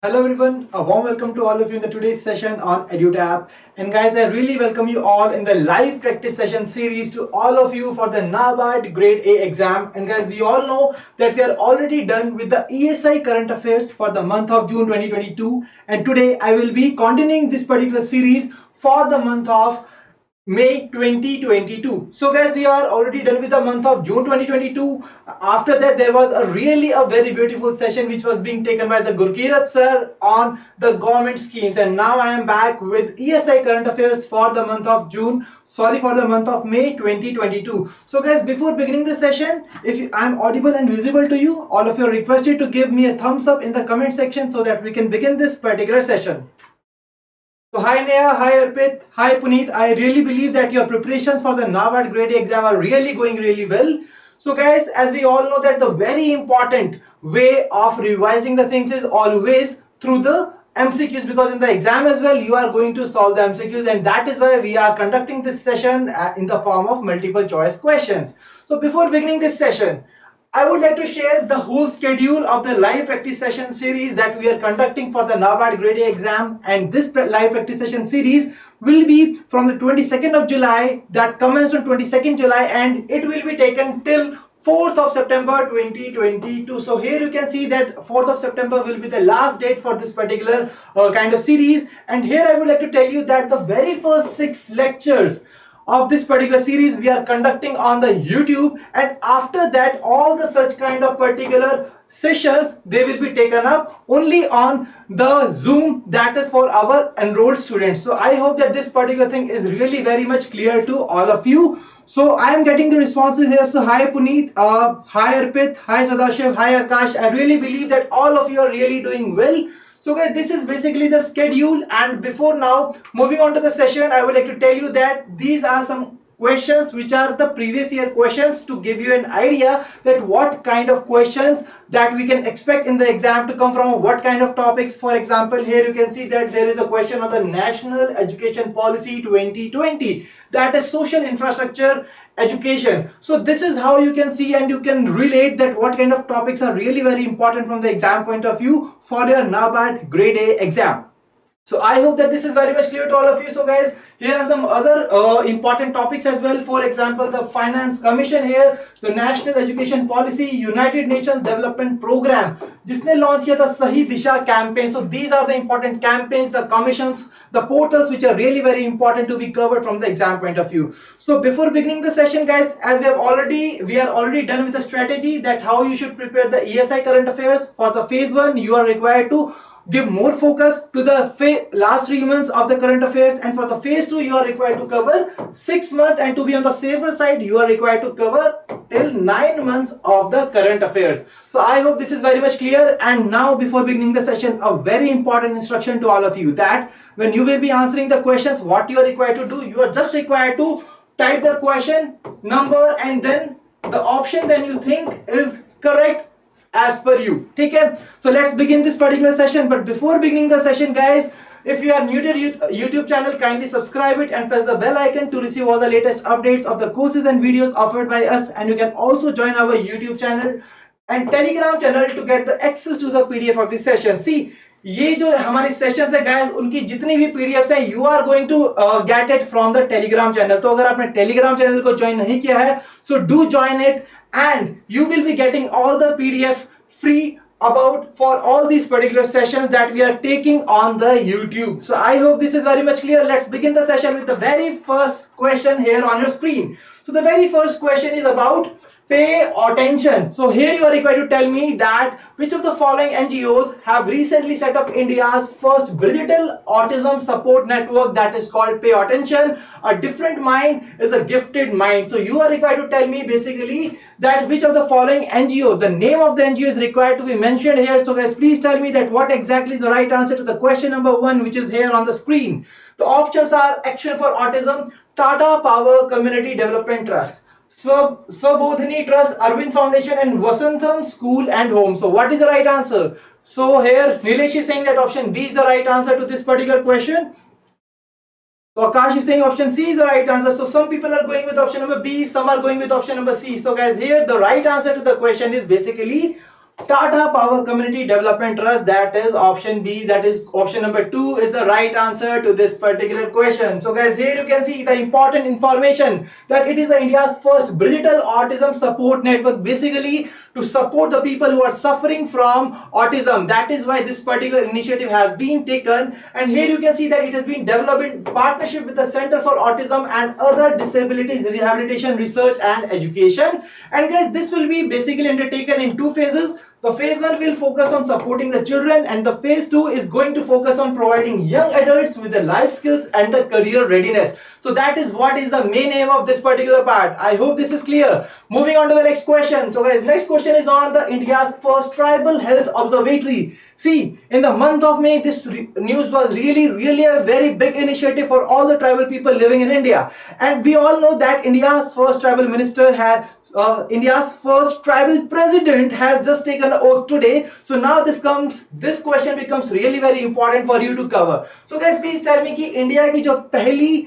Hello everyone, a warm welcome to all of you in the today's session on EduTap. And guys, I really welcome you all in the live practice session series to all of you for the NABARD Grade A exam. And guys, we all know that we are already done with the ESI Current Affairs for the month of June 2022. And today I will be continuing this particular series for the month of May 2022. So guys, we are already done with the month of June 2022. After that, there was a very beautiful session which was being taken by the Gurkirat sir on the government schemes, and now I am back with ESI Current Affairs for the month of May 2022. So guys, before beginning the session, if I am audible and visible to you, all of you are requested to give me a thumbs up in the comment section so that we can begin this particular session. So hi Neha, hi Arpit, hi Puneet. I really believe that your preparations for the NABARD Grade A exam are really going really well. So guys, as we all know that the very important way of revising the things is always through the MCQs, because in the exam as well you are going to solve the MCQs, and that is why we are conducting this session in the form of multiple choice questions. So before beginning this session, I would like to share the whole schedule of the live practice session series that we are conducting for the NABARD Grade A exam, and this live practice session series will be from the 22nd of July, that commenced on 22nd July, and it will be taken till 4th of September 2022. So here you can see that 4th of September will be the last date for this particular kind of series, and here I would like to tell you that the very first 6 lectures of this particular series we are conducting on the YouTube, and after that all the such kind of particular sessions they will be taken up only on the Zoom, that is for our enrolled students. So I hope that this particular thing is really very much clear to all of you. So I am getting the responses here. So hi Puneet, hi Arpit, hi Sadashiv, hi Akash. I really believe that all of you are really doing well. So guys, this is basically the schedule, and before now moving on to the session, I would like to tell you that these are some questions which are the previous year questions to give you an idea that what kind of questions that we can expect in the exam to come from what kind of topics. For example, here you can see that there is a question on the National Education Policy 2020, that is social infrastructure education. So this is how you can see and you can relate that what kind of topics are really very important from the exam point of view for your NABARD Grade A exam. So I hope that this is very much clear to all of you. So guys, here are some other important topics as well. For example, the Finance Commission here, the National Education Policy, United Nations Development Program, जिसने launch किया था सही दिशा campaign. So these are the important campaigns, the commissions, the portals which are really very important to be covered from the exam point of view. So before beginning the session, guys, as we are already done with the strategy that how you should prepare the ESI Current Affairs. For the phase 1, you are required to give more focus to the last 3 months of the current affairs, and for the phase 2 you are required to cover 6 months, and to be on the safer side you are required to cover till 9 months of the current affairs. So I hope this is very much clear. And now before beginning the session, a very important instruction to all of you, that when you will be answering the questions, what you are required to do, you are just required to type the question number and then the option that you think is correct as per you. Okay, so let's begin this particular session. But before beginning the session, guys, if you are new to YouTube channel, kindly subscribe it and press the bell icon to receive all the latest updates of the courses and videos offered by us. And you can also join our YouTube channel and Telegram channel to get the access to the PDF of this session. See, ये जो हमारी sessions है guys, उनकी जितनी भी PDFs है you are going to get it from the Telegram channel. तो अगर आपने टेलीग्राम चैनल को ज्वाइन नहीं किया है, so do join it and you will be getting all the PDF free about for all these particular sessions that we are taking on the YouTube. So I hope this is very much clear. Let's begin the session with the very first question here on your screen. So the very first question is about pay attention. So here you are required to tell me that which of the following NGOs have recently set up India's first digital autism support network, that is called Pay Attention. A different mind is a gifted mind. So you are required to tell me basically that which of the following NGO, the name of the NGO is required to be mentioned here. So guys, please tell me that what exactly is the right answer to the question number 1, which is here on the screen. The options are Action for Autism, Tata Power Community Development Trust, Swabodhini Trust, Arvind Foundation, and Vasantham School and Home. So what is the right answer? So here Nilesh is saying that option B is the right answer to this particular question. So Akash is saying option C is the right answer. So some people are going with option number B, some are going with option number C. So guys, here the right answer to the question is basically Tata Power Community Development Trust, that is option B, that is option number 2 is the right answer to this particular question. So guys, here you can see the important information that it is India's first digital autism support network, basically to support the people who are suffering from autism. That is why this particular initiative has been taken, and here you can see that it has been developed in partnership with the Center for Autism and Other Disabilities Rehabilitation Research and Education. And guys, this will be basically undertaken in 2 phases. The phase 1 will focus on supporting the children, and the phase 2 is going to focus on providing young adults with the life skills and the career readiness. So that is what is the main aim of this particular part. I hope this is clear. Moving on to the next question. So guys, next question is on the India's first tribal health observatory. See, in the month of May, this news was really a very big initiative for all the tribal people living in India. And we all know that India's first tribal minister had India's first tribal president has just taken an oath today. So now this question becomes really very important for you to cover. So guys, please tell me कि India की जो पहली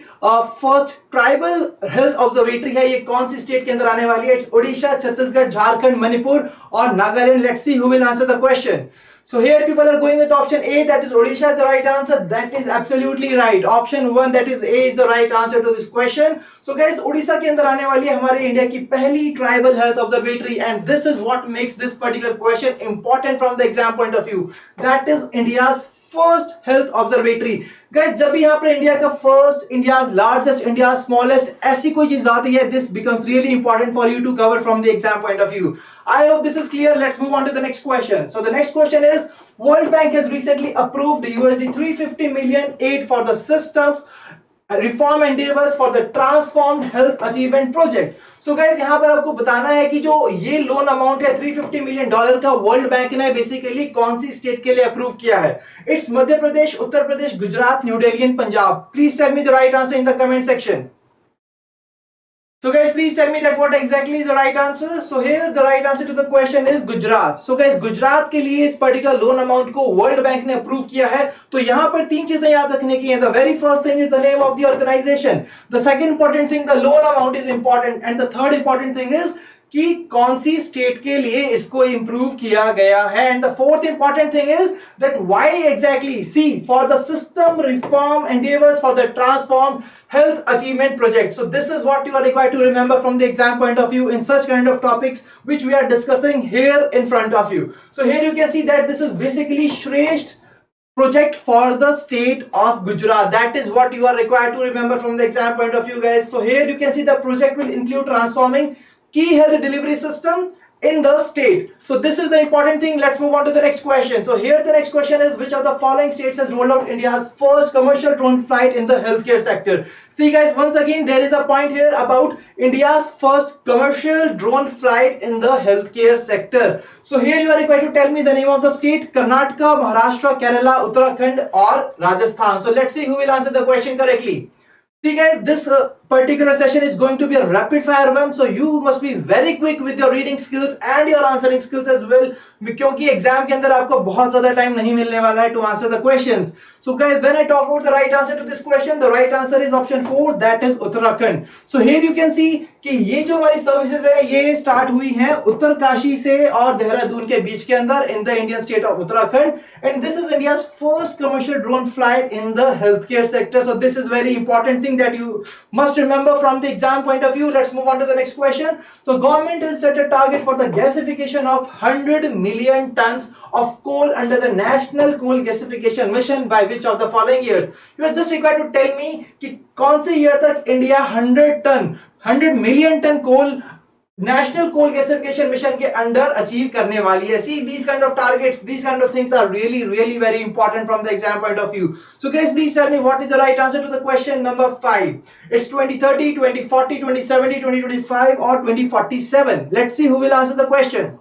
first tribal health observatory है ये कौन सी state के अंदर आने वाली है? इट्स ओडिशा, छत्तीसगढ़, झारखंड, मणिपुर और Nagaland. Let's see who will answer the question. So here people are going with option A, that is Odisha is the right answer. That is absolutely right. Option 1, that is A, is the right answer to this question. So guys, Odisha के अंदर आने वाली है हमारे India की पहली tribal health observatory, and this is what makes this particular question important from the exam point of view. That is India's first health observatory. Guys, जब भी यहाँ पर इंडिया का first, India's largest, India smallest, ऐसी कोई चीज आती है, this becomes really important for you to cover from the exam point of view. I hope this is clear. Let's move on to the next question. So the next question is, World Bank has recently approved USD 350 million aid for the systems reform endeavors for the transformed health achievement project. So guys, यहाँ पर आपको बताना है कि जो ये loan amount है $350 million का वर्ल्ड बैंक ने बेसिकली कौन सी स्टेट के लिए अप्रूव किया है? It's Madhya Pradesh, Uttar Pradesh, Gujarat, New Delhi and Punjab. Please tell me the right answer in the comment section. So guys, please tell me that what exactly is the right answer. So here the right answer to the question is Gujarat. So guys, Gujarat के लिए इस particular loan amount को world bank ने approve किया है. तो यहाँ पर 3 चीजें याद रखने की है. The very first thing is the name of the organization. The second important thing, the loan amount is important, and the third important thing is कि कौन सी स्टेट के लिए इसको इंप्रूव किया गया है. And the fourth important thing is that why exactly, see, for the system reform endeavours for the transform health achievement project. So this is what you are required to remember from the exam point of view in such kind of topics which we are discussing here in front of you. So here you can see that this is basically Shresth project for the state of Gujarat. That is what you are required to remember from the exam point of view, guys. So here you can see the project will include transforming key health delivery system in the state. So this is the important thing. Let's move on to the next question. So here the next question is, which of the following states has rolled out India's first commercial drone flight in the healthcare sector? See guys, once again there is a point here about India's first commercial drone flight in the healthcare sector. So here you are required to tell me the name of the state: Karnataka, Maharashtra, Kerala, Uttarakhand or Rajasthan. So let's see who will answer the question correctly. See guys, this particular session is going to be a rapid fire one, so you must be very quick with your reading skills and your answering skills as well, क्योंकि exam के अंदर आपको बहुत ज्यादा time नहीं मिलने वाला है to answer the questions. So guys, when I talk about the right answer to this question, the right answer is option 4, that is Uttarakhand. So here you can see कि ये जो हमारी सर्विसेज है ये स्टार्ट हुई हैं उत्तरकाशी से और देहरादून के बीच के अंदर in the Indian state of Uttarakhand, and this is India's first commercial drone flight in the healthcare sector. So this is very important thing that you must remember from the exam point of view. Let's move on to the next question. So government has set a target for the gasification of 100 million tons of coal under the National Coal Gasification Mission by which of the following years? You are just required to tell me कि कौन से year तक India 100 million ton कोल national coal gasification mission के under achieve करने वाली है. See, these kind of targets, these kind of things are really very important from the exam point of view. So guys, please tell me what is the right answer to the question number 5. It's 2030, 2040, 2070, 2025 or 2047. Let's see who will answer the question.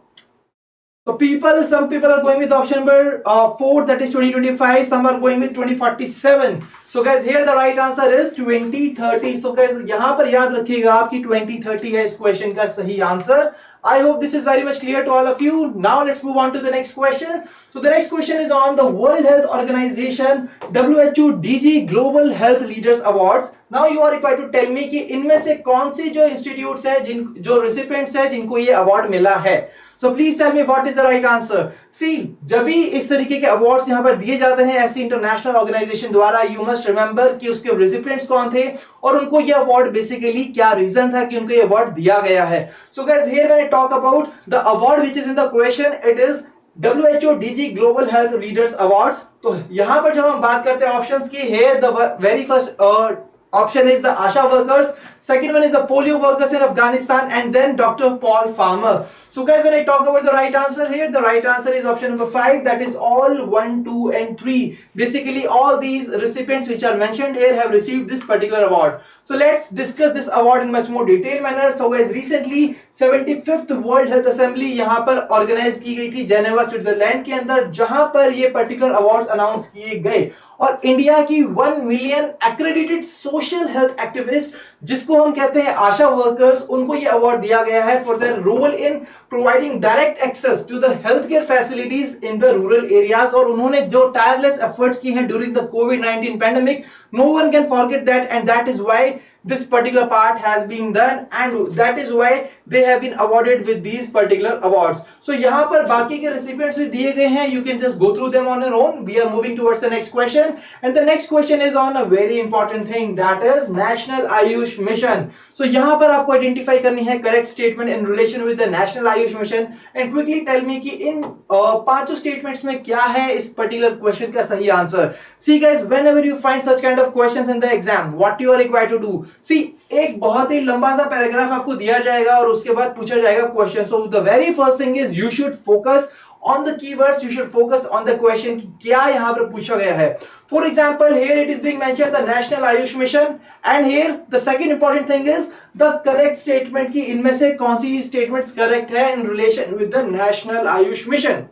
So some people are going with option number 4, that is 2025. Some are going with 2047. So guys, here the right answer is 2030. So guys, यहाँ पर याद रखिएगा आपकी 2030 है इस question का सही answer. I hope this is very much clear to all of you. Now let's move on to the next question. So the next question is on the World Health Organization WHO DG Global Health Leaders Awards. Now you are required to tell me कि इनमें से कौन से जो institutes हैं जो recipients हैं जिनको ये अवार्ड मिला है. So please tell me what is the right answer. See, जब भी इस तरीके के अवार्ड्स यहां पर दिए जाते हैं ऐसी इंटरनेशनल ऑर्गेनाइजेशन द्वारा, यू मस्ट रिमेंबर कि उसके रेसिपिएंट्स कौन थे और उनको ये अवार्ड बेसिकली क्या रीजन था कि उनको ये अवार्ड दिया गया है। सो guys, here when I talk about the award which is in the question, it is WHO DG global health leaders awards. तो यहां पर जब हम बात करते हैं ऑप्शंस की, here the very first option is the ASHA workers, second one is the polio workers in Afghanistan, and then Dr. Paul Farmer. So guys, when I talk about the right answer here, the right answer is option number 5, that is all 1, 2 and 3. Basically all these recipients which are mentioned here have received this particular award. So let's discuss this award in much more detailed manner. So guys, recently 75th World Health Assembly यहाँ पर organize की गई थी Geneva Switzerland के अंदर, जहां पर ये particular awards announce किए गए और इंडिया की 1 million accredited social health activist, जिसको हम कहते हैं आशा वर्कर्स, उनको ये अवार्ड दिया गया है for their role in providing direct access to the health care facilities in the rural areas. और उन्होंने जो टायरलेस एफर्ट्स की हैं ड्यूरिंग द कोविड-19 pandemic, no one can forget that, and that is why this particular part has been done and that is why they have been awarded with these particular awards. So यहाँ पर बाकी के recipients भी दिए गए हैं, you can just go through them on your own. We are moving towards the next question, and the next question is on a very important thing, that is National Ayush Mission. So यहाँ पर आपको identify करनी है correct statement in relation with the National Ayush Mission and quickly tell me कि इन पांचों statements में क्या है इस particular question का सही answer. See guys, whenever you find such kind of questions in the exam, what you are required to do, सी, एक बहुत ही लंबा सा पैराग्राफ आपको दिया जाएगा और उसके बाद पूछा जाएगा question. So the very first thing is you should focus on the keywords, you should focus on the question, क्या यहां पर पूछा गया है। For example, here it is being mentioned the national Ayush mission, and here the second important thing is the correct statement, की इनमें से कौन सी स्टेटमेंट्स करेक्ट है इन relation with the national Ayush mission.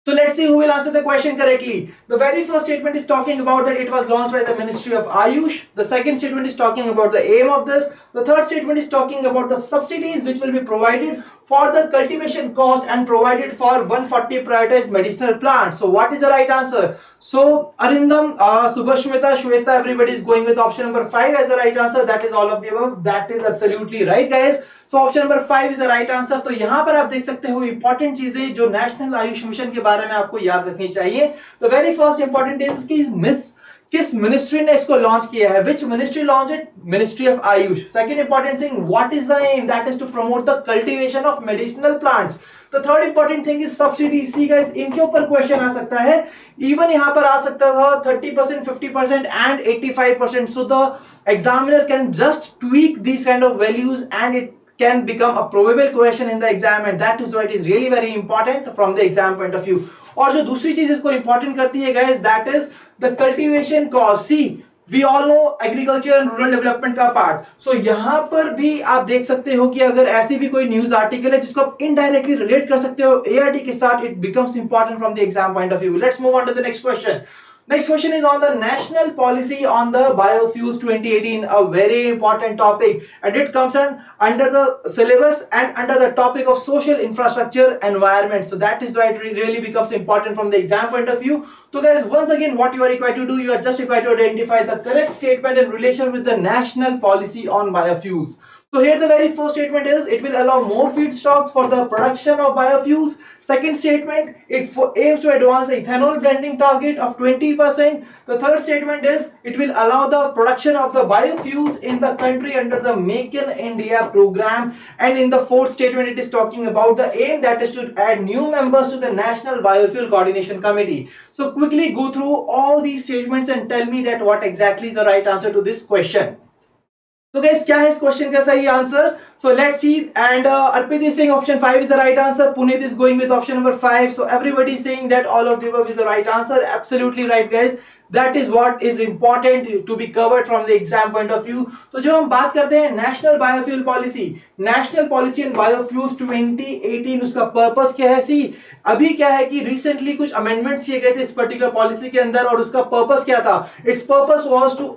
So let's see who will answer the question correctly. The very first statement is talking about that it was launched by the Ministry of Ayush. The second statement is talking about the aim of this. The third statement is talking about the subsidies which will be provided for the cultivation cost and provided for 140 prioritized medicinal plants. So what is the right answer? So Arindam, Subhashmita, Shweta, everybody is going with option number 5 as the right answer. That is all of the above. That is absolutely right, guys. So option number 5 is the right answer. तो यहाँ पर आप देख सकते हो important चीजें जो national Ayush mission के बारे में आपको याद रखनी चाहिए। The very first important is कि किस मिनिस्ट्री ने इसको लॉन्च किया है, which ministry launch it, ministry of Ayush. Second important thing, what is the aim, that is to promote the cultivation of medicinal plants. The third important thing is subsidy. See guys, इनके ऊपर question आ सकता है, even यहां पर आ सकता था 30%, 50% and 85%। So the examiner can just tweak this kind of values and it can become a probable question in the exam, and that is why it is really very important from the exam point of view. और जो दूसरी चीज इसको important करती है guys, that is the cultivation cost. See, we all know agriculture and rural development का part. So यहाँ पर भी आप देख सकते हो कि अगर ऐसी भी कोई न्यूज आर्टिकल है जिसको आप इनडायरेक्टली रिलेट कर सकते हो एआरटी के साथ, it becomes important from the exam point of view. Let's move on to the next question. Next question is on the National Policy on the Biofuels 2018, a very important topic, and it comes under the syllabus and under the topic of social infrastructure environment. So that is why it really becomes important from the exam point of view. So guys, once again, what you are required to do, you are just required to identify the correct statement in relation with the National Policy on Biofuels. So here the very first statement is it will allow more feedstocks for the production of biofuels. Second statement, it aims to advance the ethanol blending target of 20%. The third statement is it will allow the production of the biofuels in the country under the Make in India program. And in the fourth statement, it is talking about the aim, that is to add new members to the National Biofuel Coordination Committee. So quickly go through all these statements and tell me that what exactly is the right answer to this question. So guys, क्या है इस question का सही answer? So let's see. And Arpit is saying option 5 is the right answer. Puneet is going with option number 5. So everybody is saying that all of the above is the right answer. Absolutely right, guys. That is what is important to be covered from the exam point of view. तो जब हम बात करते हैं national biofuel policy, national policy and biofuels 2018, उसका purpose क्या है? सी, अभी क्या है कि रिसेंटली कुछ अमेंडमेंट्स किए गए थे इस पर्टिकुलर पॉलिसी के अंदर, और उसका पर्पस क्या था? Its purpose was to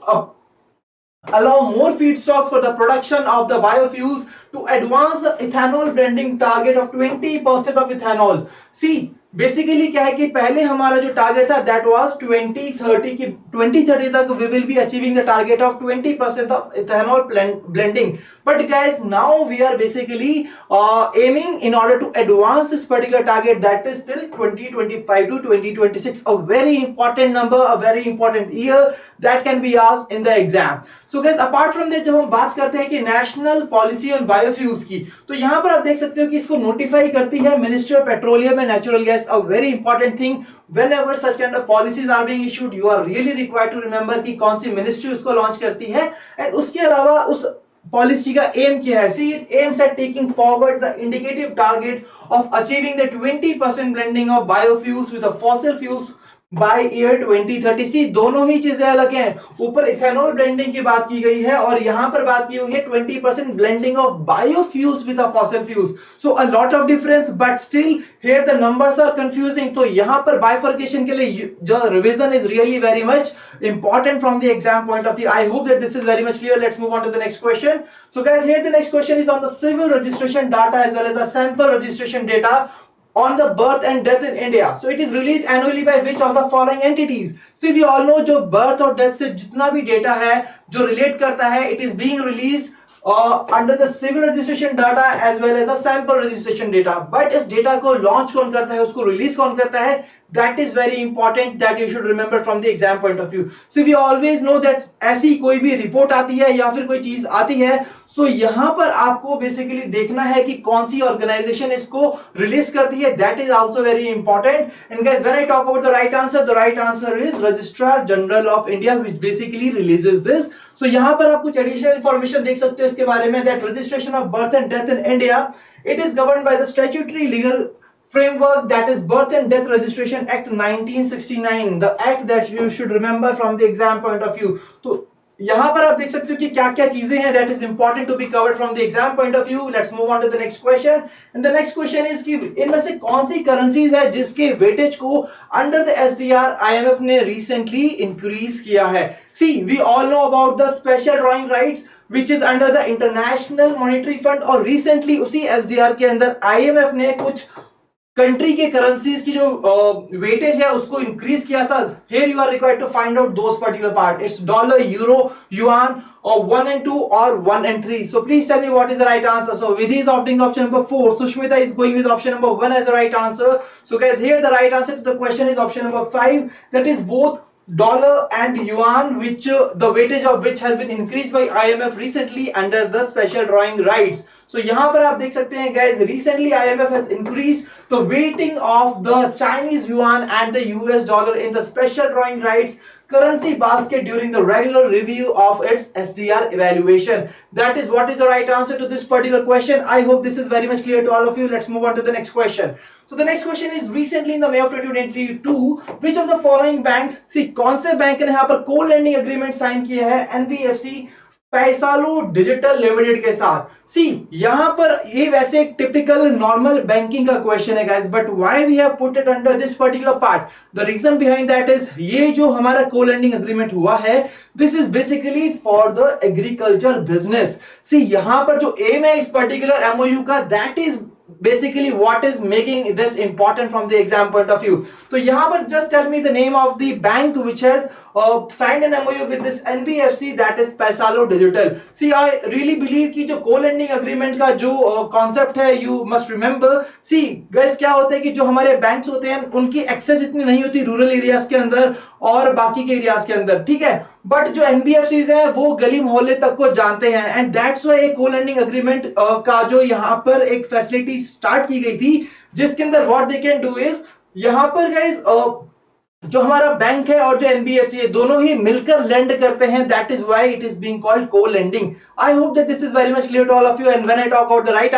allow more feedstocks for the production of the biofuels to advance the ethanol blending target of 20% of ethanol. See, basically क्या है कि पहले हमारा जो टारगेट था दैट वाज 2030 की 2030 तक we will be achieving the target of 20% of ethanol blending. But guys, now we are basically aiming in order to advance this particular target, that is till 2025 to 2026. A very important number, a very important year that can be asked in the exam. So guys, apart from that, जब हम बात करते हैं कि national policy on biofuels की, तो यहाँ पर आप देख सकते हो कि इसको नोटिफाई करती है ministry of petroleum and natural gas. A very important thing, whenever such kind of policies are being issued, you are really required to remember कि कौन सी मिनिस्ट्री उसको लॉन्च करती है. एंड उसके अलावा उस पॉलिसी का एम क्या है. See it aims at taking forward the indicative target of achieving the 20% blending of biofuels with fossil fuels bye year 2030. सी दोनों ही चीजें अलग हैं. ऊपर इथेनॉल ब्लेंडिंग की बात की गई है और यहां पर बात की हुई है 20% blending of biofuels with fossil fuels. So a lot of difference, but still here the numbers are confusing. तो यहां पर बाइफर्केशन के लिए जो revision is really very much important from the exam point of view. I hope that this is very much clear. Let's move on to the next question. So guys, here the next question is on the civil registration data as well as the sample registration data on the birth and death in India. So it is released annually by which of the following entities? See, we all know जो birth और death से जितना भी data है जो relate करता है, it is being released under the civil registration data as well as the sample registration data. But इस data को launch कौन करता है, उसको release कौन करता है? That is very important that you should remember from the exam point of view. So we always know that ऐसी कोई भी रिपोर्ट आती है या फिर कोई चीज आती है, so यहाँ पर आपको बेसिकली देखना है कि कौन सी ऑर्गेनाइजेशन इसको रिलीज करती है. That is also very important. And guys, when I talk about the right answer is Registrar General of India, which basically releases this. So यहाँ पर आप कुछ additional information देख सकते हो इसके बारे में, that registration of birth and death in India, it is governed by the statutory legal framework, that is Birth and Death Registration Act 1969, the act that you should remember from the exam point of view. तो यहाँ पर आप देख सकते हो कि क्या क्या चीजें हैं that is important to be covered from the exam point of view. Let's move on to the next question. And the next question is कि इनमें से कौन सी करेंसीज है जिसके वेटेज को अंडर द SDR IMF ने recently increase किया है. See, we all know about the special drawing rights which is under the International Monetary Fund, और recently उसी SDR के अंदर IMF ने कुछ कंट्री के करेंसीज की जो वेटेज है उसको इंक्रीज किया था. Here you are required to find out those particular part. It's dollar, euro, yuan, or 1 and 2 or 1 and 3. So please tell me what is the right answer. So Vidhi is opting option number 4. Sushmita is going with option number 1 as the right answer. So guys, here the right answer to the question is option number 5. That is both dollar and yuan, which the weightage of which has been increased by IMF recently under the special drawing rights. So यहाँ पर आप देख सकते हैं guys, recently IMF has increased the weighting of the Chinese yuan and the US dollar in the special drawing rights currency basket during the regular review of its SDR evaluation. That is what is the right answer to this particular question. I hope this is very much clear to all of you. Let's move on to the next question. So the next question is, recently in the May of 2022, which of the following banks, see कौन से bank ने यहाँ पर co-lending agreement sign किया है NBFC पैसालू digital limited के साथ. सी यहां पर ये वैसे एक टिपिकल नॉर्मल बैंकिंग का क्वेश्चन है guys, but why we have put it under this particular part. The reason behind that is, ये जो हमारा को लेंडिंग एग्रीमेंट हुआ है, this is basically for the agriculture business. See यहां पर जो एम है इस पर्टिकुलर एमओयू का, that is basically what is making this important from the exam point of view. तो यहाँ पर just tell me the name of the bank which has signed an MOU with this NBFC, that is Paisalo Digital. See, I really believe कि जो co-lending agreement का जो concept है, you must remember. See guys, क्या होता है कि जो हमारे banks होते हैं उनकी access इतनी नहीं होती रूरल एरियाज के अंदर और बाकी के एरियाज के अंदर, ठीक है. बट जो NBFCs हैं वो गली मोहल्ले तक को जानते हैं, एंड दैट्स व्हाई एक co-lending agreement का जो यहाँ पर एक फैसिलिटी स्टार्ट की गई थी, जिसके अंदर what they can do is, यहाँ पर गाइस जो हमारा बैंक है और जो एनबीएफसी है दोनों ही मिलकर लेंड करते हैं. That is why it is being called co-lending. I hope that this is very much clear to all of you. And when I talk about the right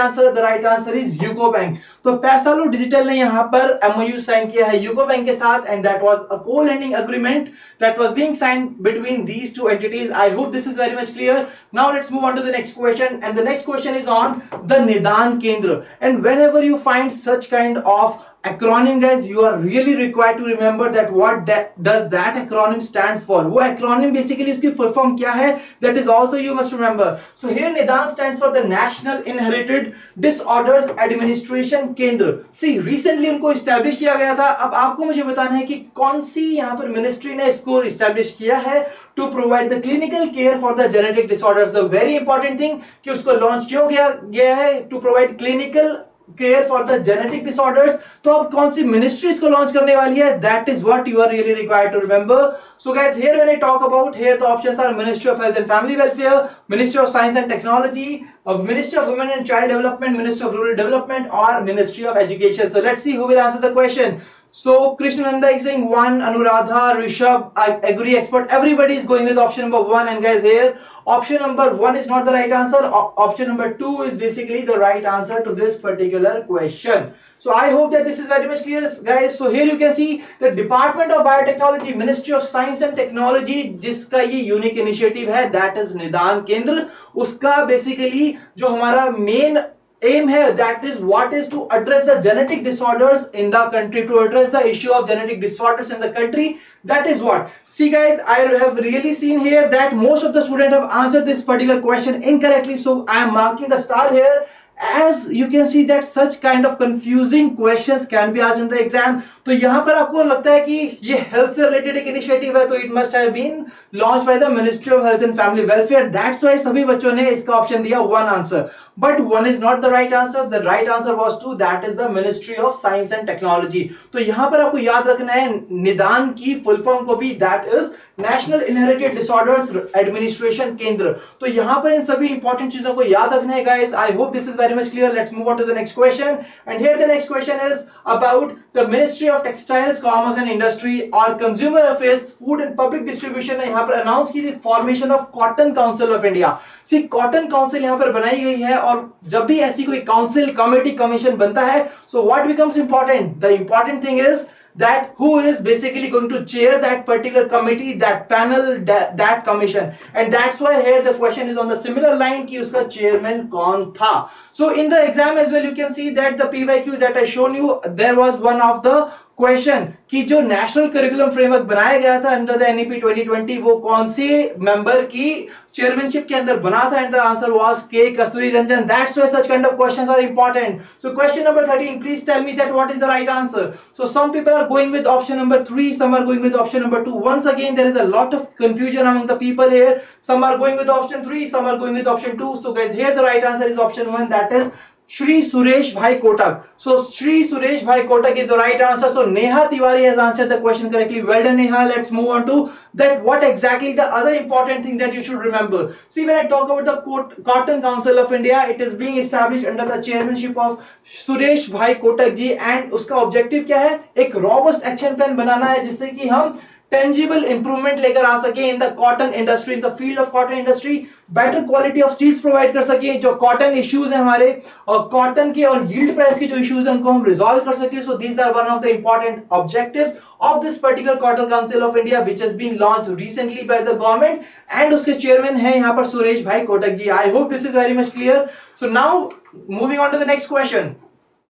answer is UCO bank. तो Paisalo digital ने यहाँ पर MOU sign किया है UCO bank के साथ, and that was a co-lending agreement that was being signed between these two entities. I hope this is very much clear. Now let's move on to the next question, and the next question is on the Nidan Kendra. And whenever you find such kind of acronym guys, you are really required to remember that what does that acronym stands for. वो acronym basically इसकी full form क्या है, that is also you must remember. So here NIDAN stands for the National Inherited Disorders Administration केंद्र. See recently उनको establish किया गया था. अब आपको मुझे बताना है कि कौन सी यहाँ पर ministry ने इसको establish किया है to provide the clinical care for the genetic disorders. The very important thing कि उसको launch क्यों किया गया है, to provide clinical care for the genetic disorders. तो अब कौन सी मिनिस्ट्री इसको लॉन्च करने वाली है, that is what you are really required to remember. So guys, here when I talk about, here the options are Ministry of Health and Family Welfare, Ministry of Science and Technology, Ministry of Women and Child Development, Ministry of Rural Development, or Ministry of Education. So let's see who will answer the question. So Krishnananda is saying 1, Anuradha, Rishabh, Agri Expert, everybody is going with option number 1. And guys, here option number 1 is not the right answer. Option number 2 is basically the right answer to this particular question. So I hope that this is very much clear guys. So here you can see the Department of Biotechnology, Ministry of Science and Technology, जिसका ये unique initiative है, that is निदान केंद्र. उसका basically जो हमारा main aim है, that is what is to address the genetic disorders in the country, to address the issue of genetic disorders in the country. That is what. See guys, I have really seen here that most of the students have answered this particular question incorrectly, so I am marking the star here. As you can see that such kind of confusing questions can be asked in the exam. तो यहाँ पर आपको लगता है कि ये health से related एक initiative है, तो it must have been launched by the Ministry of Health and Family Welfare. That's why सभी बच्चों ने इसका ऑप्शन दिया 1 answer. But 1 is not the right answer. The right answer was 2. That is the Ministry of Science and Technology. तो यहाँ पर आपको याद रखना है निदान की full form को भी, that is National Inherited Disorders Administration केंद्र. तो यहाँ पर इन सभी important चीजों को याद रखना है guys. I hope this is very much clear. Let's move on to the next question. And here the next question is about the Ministry of Textiles, Commerce and Industry or Consumer Affairs, Food and Public Distribution ने यहाँ पर announce की थी formation of Cotton Council of India. See Cotton Council यहाँ पर बनाई गई है, और जब भी ऐसी कोई council, committee, commission बनता है, so what becomes important? The important thing is that who is basically going to chair that particular committee, that panel, that commission. And that's why here the question is on the similar line कि उसका chairman कौन था. So in the exam as well you can see that the PYQs that I shown you, there was one of the question कि जो national curriculum framework बनाया गया था under the NEP 2020, वो कौन से मेंबर की चेयरमैनशिप के अंदर बना था, and the answer was K Kasturi Rangan. That's why such kind of questions are important. So question number 13, please tell me that what is the right answer. So some people are going with option number 3, some are going with option number 2. Once again there is a lot of confusion among the people here. Some are going with option 3, some are going with option 2. So guys here the right answer is option 1, that is Shri Suresh Bhai Kotak. So Shri Suresh Bhai Kotak is the right answer. So Neha Tiwari has answered the question correctly. Well done Neha. Let's move on to that what exactly the other important thing that you should remember. See when I talk about the Cotton Council of India, it is being established under the chairmanship of Suresh Bhai Kotak ji, and उसका objective क्या है? एक robust action plan बनाना है जिससे कि हम tangible improvement लेकर आ सके in the cotton industry, in the field of cotton industry. Better quality of seeds provide कर सके, जो कॉटन इश्यूज है हमारे और कॉटन के और यील्ड प्राइस के जो इश्यूज हैं उनको हम रिजॉल्व कर सके. So these are one of the important objectives of this particular cotton council of India which has been launched recently by the government, and उसके चेयरमैन है यहाँ पर Suresh bhai Kotak ji. I hope this is very much clear. So now moving on to the next question.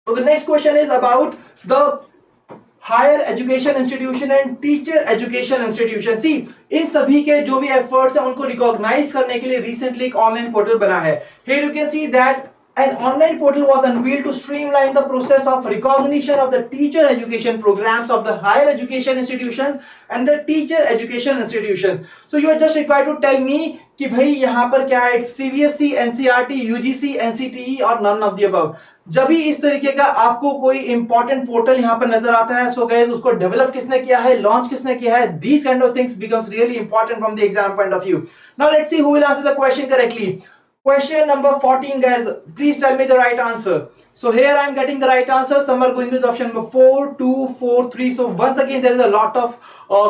So the next question is about the higher education institution and teacher education institution. See इन सभी के जो भी efforts हैं उनको recognise करने के लिए रिसेंटली एक ऑनलाइन पोर्टल बना है. Here you can see that an online portal was unveiled to streamline the process of recognition of the teacher education programs of the higher education institutions and the teacher education institutions. So you are just required to tell me कि भाई यहाँ पर क्या है, CBSE, NCERT, UGC, NCTE और none of the above. जब भी इस तरीके का आपको कोई इंपॉर्टेंट पोर्टल यहाँ पर नजर आता है, सो गाइस उसको डेवलप किसने किया है, लॉन्च किसने किया है, these kind of things becomes really important from the exam point of view. Now let's see who will answer the question correctly. Question number 14 guys, please tell me the right answer. So here I am getting the right answer. Some are going with option number 4, 2, 4, 3. So once again there is a lot of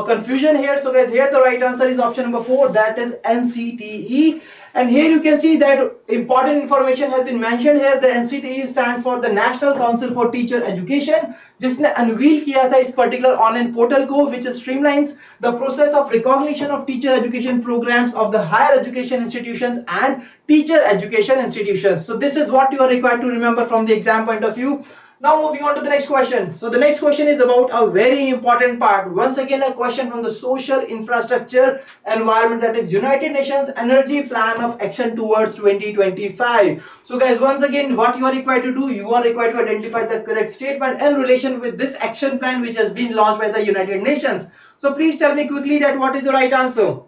confusion here. So guys, here the right answer is option number 4, that is NCTE. And here you can see that important information has been mentioned here. The NCTE stands for the National Council for Teacher Education, जिसने unveil किया था इस particular online portal को, which streamlines the process of recognition of teacher education programs of the higher education institutions and teacher education institutions. So this is what you are required to remember from the exam point of view. Now moving on to the next question. So the next question is about a very important part. Once again, a question from the social infrastructure environment, that is United Nations Energy Plan of Action towards 2025. So guys, once again, what you are required to do, you are required to identify the correct statement in relation with this action plan which has been launched by the United Nations. So please tell me quickly that what is the right answer.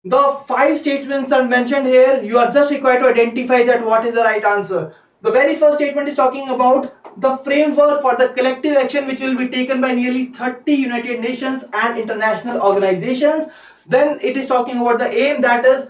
The 5 statements are mentioned here. You are just required to identify that what is the right answer. The very first statement is talking about the framework for the collective action which will be taken by nearly 30 United Nations and international organizations. Then it is talking about the aim, that is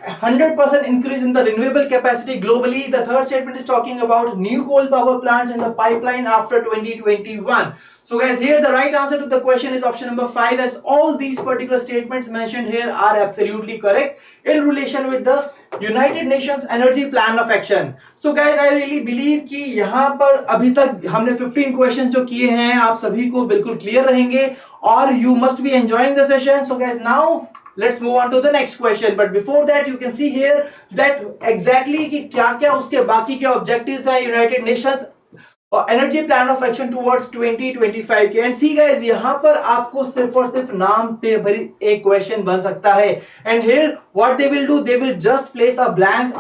100% increase in the renewable capacity globally. The third statement is talking about new coal power plants in the pipeline after 2021. So guys, here the right answer to the question is option number 5, as all these particular statements mentioned here are absolutely correct in relation with the United Nations Energy Plan of Action. So guys, I really believe कि यहाँ पर अभी तक हमने 15 question जो किए हैं आप सभी को बिल्कुल क्लियर रहेंगे और you must be enjoying the session. So guys, now let's move on to the next question. But before that, you can see here that exactly कि क्या-क्या उसके बाकी के objectives हैं United Nations energy plan of action towards 2025 के. And see guys, यहाँ पर आपको सिर्फ और सिर्फ नाम पे भरी एक क्वेश्चन बन सकता है. And here what they will do, they will just place a blank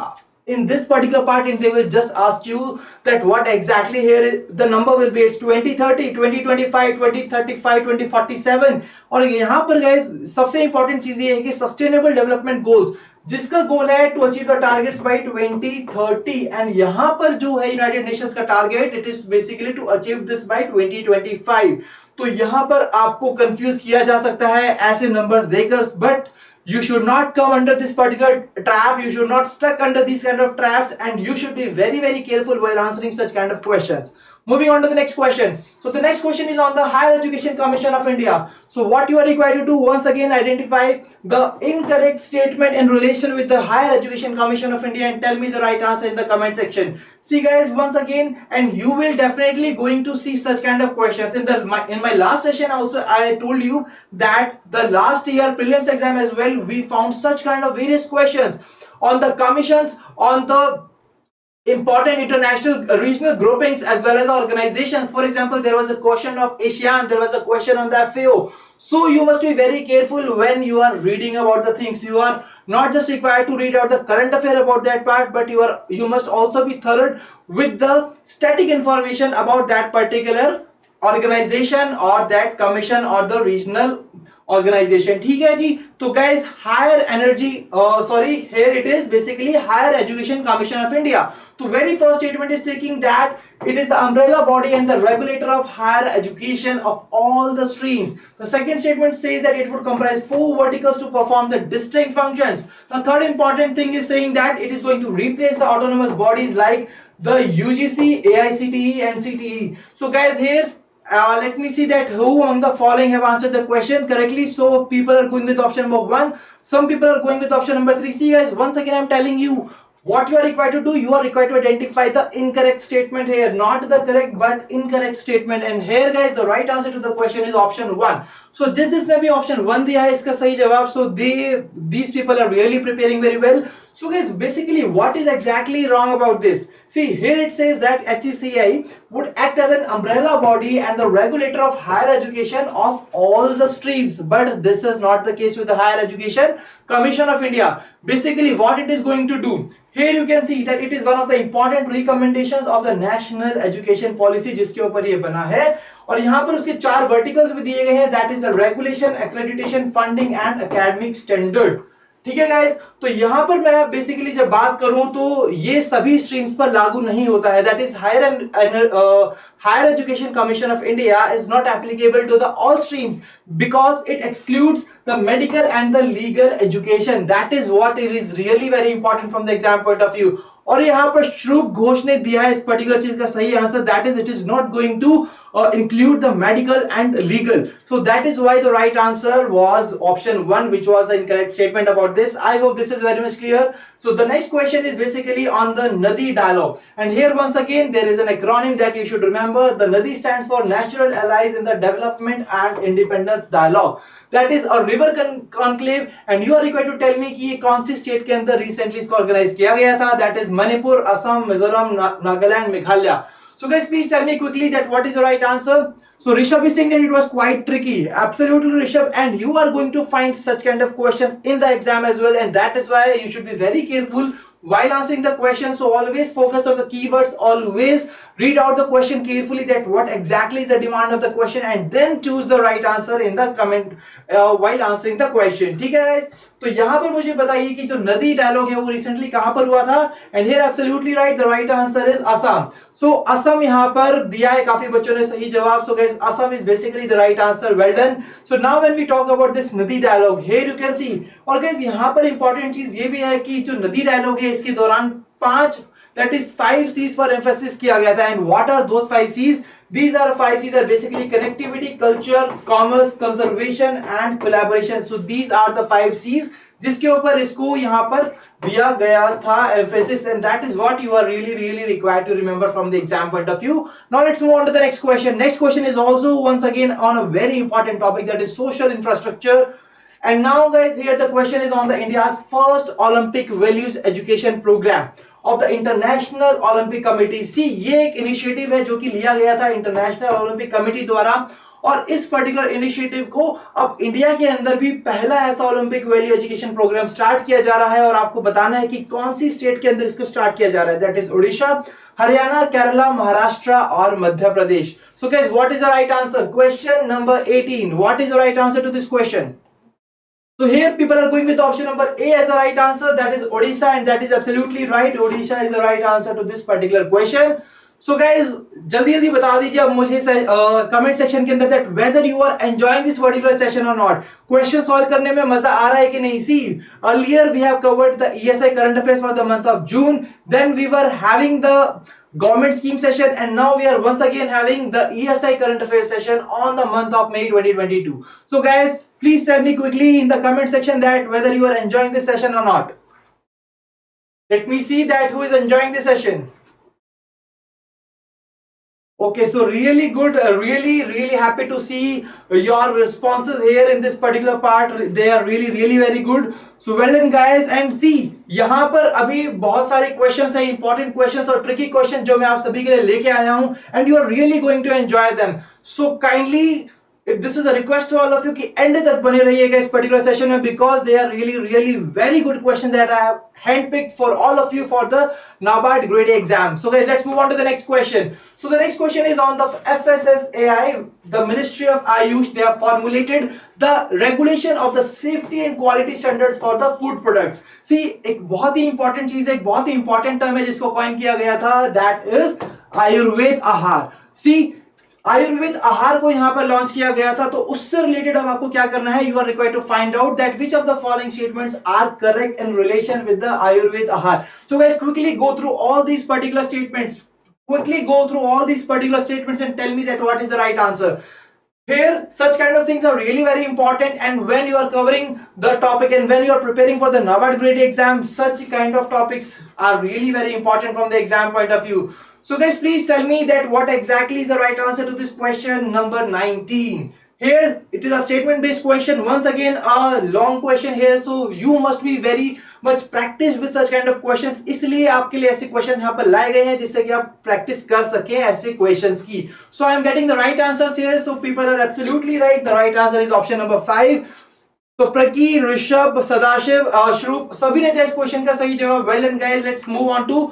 in this particular part and they will just ask you that what exactly here is, the number will be it's 2030, 2025, 2035, 2047. और यहाँ पर guys सबसे important चीज ये है कि sustainable development goals जिसका goal है to achieve the targets by 2030. And यहाँ पर जो है यूनाइटेड नेशंस का target, it is basically to achieve this by 2025. तो यहाँ पर आपको कंफ्यूज किया जा सकता है ऐसे नंबर्स देकर, but you should not come under this particular trap. You should not stuck under these kind of traps, and you should be very careful while answering such kind of questions. Moving on to the next question. So the next question is on the Higher Education Commission of India. So what you are required to do, once again identify the incorrect statement in relation with the Higher Education Commission of India and tell me the right answer in the comment section. See guys, once again, and you will definitely going to see such kind of questions. In my last session also I told you that the last year prelims exam as well, we found such kind of various questions on the commissions, on the important international regional groupings as well as organizations. For example, there was a question of ASEAN, there was a question on the FAO. So you must be very careful when you are reading about the things. You are not just required to read out the current affair about that part, but you must also be thorough with the static information about that particular organization or that commission or the regional organization. ठीक है जी. तो guys, here it is basically Higher Education Commission of India. So very first statement is taking that it is the umbrella body and the regulator of higher education of all the streams. The second statement says that it would comprise 4 verticals to perform the distinct functions. The third important thing is saying that it is going to replace the autonomous bodies like the UGC, AICTE, NCTE. So guys, here let me see that who among the following have answered the question correctly. So people are going with option number 1, some people are going with option number 3. See guys, once again I'm telling you what you are required to do. You are required to identify the incorrect statement here, not the correct but incorrect statement. And here guys, the right answer to the question is option 1. So जिसने भी option 1 दिया है इसका सही जवाब. So these people are really preparing very well. So guys, basically what is exactly wrong about this? See, here it says that HECI would act as an umbrella body and the regulator of higher education of all the streams, but this is not the case with the Higher Education Commission of India. Basically what it is going to do, here you can see that it is one of the important recommendations of the National Education Policy जिसके ऊपर ये बना है. और यहाँ पर उसके 4 verticals भी दिए गए हैं, that is the regulation, accreditation, funding and academic standard. ठीक है गाइस, तो यहाँ पर मैं बेसिकली जब बात करूं तो ये सभी स्ट्रीम्स पर लागू नहीं होता है. That is higher education commission of India is not applicable to the all streams because it excludes the medical and the legal education. That is what it is really very important from the exam point of view. और यहाँ पर श्रुप घोष ने दिया है इस particular चीज का सही answer, that is it is not going to include the medical and legal. So that is why the right answer was option 1, which was the incorrect statement about this. I hope this is very much clear. So the next question is basically on the NADI dialogue, and here once again there is an acronym that you should remember. The NADI stands for Natural Allies in the Development and Independence Dialogue. That is a river conclave, and you are required to tell me कि ये कौन सी state के अंदर recently इसको organise किया गया था. That is Manipur, Assam, Mizoram, Nagaland, Meghalaya. So guys, please tell me quickly that what is the right answer. So Rishabh is saying that it was quite tricky. Absolutely, Rishabh, and you are going to find such kind of questions in the exam as well, and that is why you should be very careful while answering the question. So always focus on the keywords, always read out the question carefully that what exactly is the demand of the question, and then choose the right answer in the comment while answering the question. ठीक है guys, तो यहाँ पर मुझे बताइए कि जो नदी डायलॉग है वो रिसेंटली कहाँ पर हुआ था, and here absolutely right, the right answer is Assam. So Assam यहाँ पर दिया है, काफी बच्चों ने सही जवाब. सो गाइस, Assam is basically the right answer. Well done. So now when we talk about this Nadi dialogue, here you can see, और गाइस यहाँ पर इंपॉर्टेंट चीज ये भी है कि जो नदी डायलॉग है इसके दौरान 5 C's पर एम्फेसिस किया गया था. And what are those 5 C's? These are 5 C's are basically connectivity, culture, commerce, conservation and collaboration. So these are the 5 C's जिसके ऊपर इसको यहाँ पर दिया गया था emphasis, and that is what you are really required to remember from the exam point of view. Now let's move on to the next question. Next question is also once again on a very important topic, that is social infrastructure. And now guys, here the question is on the India's first Olympic values education program of the International Olympic Committee. See, ये एक initiative है जो कि लिया गया था international Olympic committee द्वारा, और इस पर्टिकुलर इनिशिएटिव को अब इंडिया के अंदर भी पहला ऐसा Olympic value education programme start किया जा रहा है, और आपको बताना है कि कौन सी स्टेट के अंदर इसको स्टार्ट किया जा रहा है. दैट इज ओडिशा, हरियाणा, केरला, महाराष्ट्र और Madhya Pradesh. So guys, what is the right answer? Question number 18. What is the right answer to this question? So here people are going with option number A as the right answer, that is Odisha, and that is absolutely right. Odisha is the right answer to this particular question. So guys, जल्दी बता दीजिए अब मुझे comment section के अंदर that whether you are enjoying this particular session or not. Question solve करने में मजा आ रहा है कि नहीं? See, earlier we have covered the ESI Current Affairs for the month of June. Then we were having the government scheme session, and now we are once again having the ESI Current Affairs session on the month of May 2022. So guys, please tell me quickly in the comment section that whether you are enjoying this session or not. Let me see that who is enjoying this session. Okay, so really good, really happy to see your responses here in this particular part. They are really very good. So well done guys. And see, यहाँ पर अभी बहुत सारे questions हैं, important questions और tricky questions जो मैं आप सभी के लिए लेके आया हूँ, and you are really going to enjoy them. So kindly, this is a request to all of you कि end तक बने रहिएगा इस particular session में, because they are really very good questions that I have handpicked for all of you for the NABARD Grade A exam. So guys, let's move on to the next question. So the next question is on the FSSAI, the Ministry of Ayush. They have formulated the regulation of the safety and quality standards for the food products. See, एक बहुत ही important चीज है, एक बहुत ही important term है जिसको coin किया गया था, that is आयुर्वेद आहार. See, आयुर्वेद आहार को यहाँ पर लॉन्च किया गया था, तो उससे रिलेटेड अब आपको क्या करना है? You are required to find out that which of the following statements are correct in relation with the Ayurveda aahar. So guys, quickly go through all these particular statements. Quickly go through all these particular statements and tell me that what is the right answer. Here, such kind of things are really very important, and when you are covering the topic and when you are preparing for the NABARD Grade exam, such kind of topics are really very important from the exam point of view. So guys, please tell me that what exactly is the right answer to this question number 19. Here, it is a statement based question. Once again, a long question here, so you must be very much practice with such kind of questions. इसलिए आपके लिए ऐसे questions यहाँ पर लाए गए हैं जिससे कि आप practice कर सकें ऐसे questions की. So I am getting the right answers here. So people are absolutely right. The right answer is option number 5. तो प्रकी, ऋषभ, सदाशिव, श्रुप, सभी ने दिया इस क्वेश्चन का सही जवाब. Well done guys. Let's move on to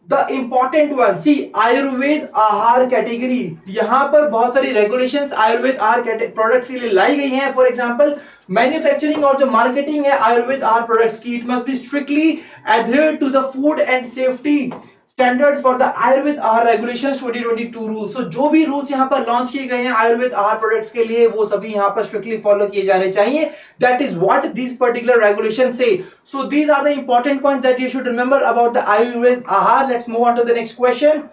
the important one. See, Ayurveda आहार category, यहाँ पर बहुत सारी regulations आयुर्वेद आहार प्रोडक्ट्स के लिए लाई गई हैं. फॉर एग्जाम्पल, मैन्युफैक्चरिंग और जो मार्केटिंग है आयुर्वेद आहार प्रोडक्ट्स की, it must be strictly adhere to the food and safety standards for the Ayurveda आहार regulations 2022 rules. So जो भी रूल्स यहाँ पर लॉन्च किए गए हैं आयुर्वेद आहार प्रोडक्ट्स के लिए, वो सभी यहाँ पर स्ट्रिक्टली फॉलो किए जाने चाहिए. That is what these particular regulations say. So these are the important points that you should remember about the Ayurved Ahar. Let's move on to the next question.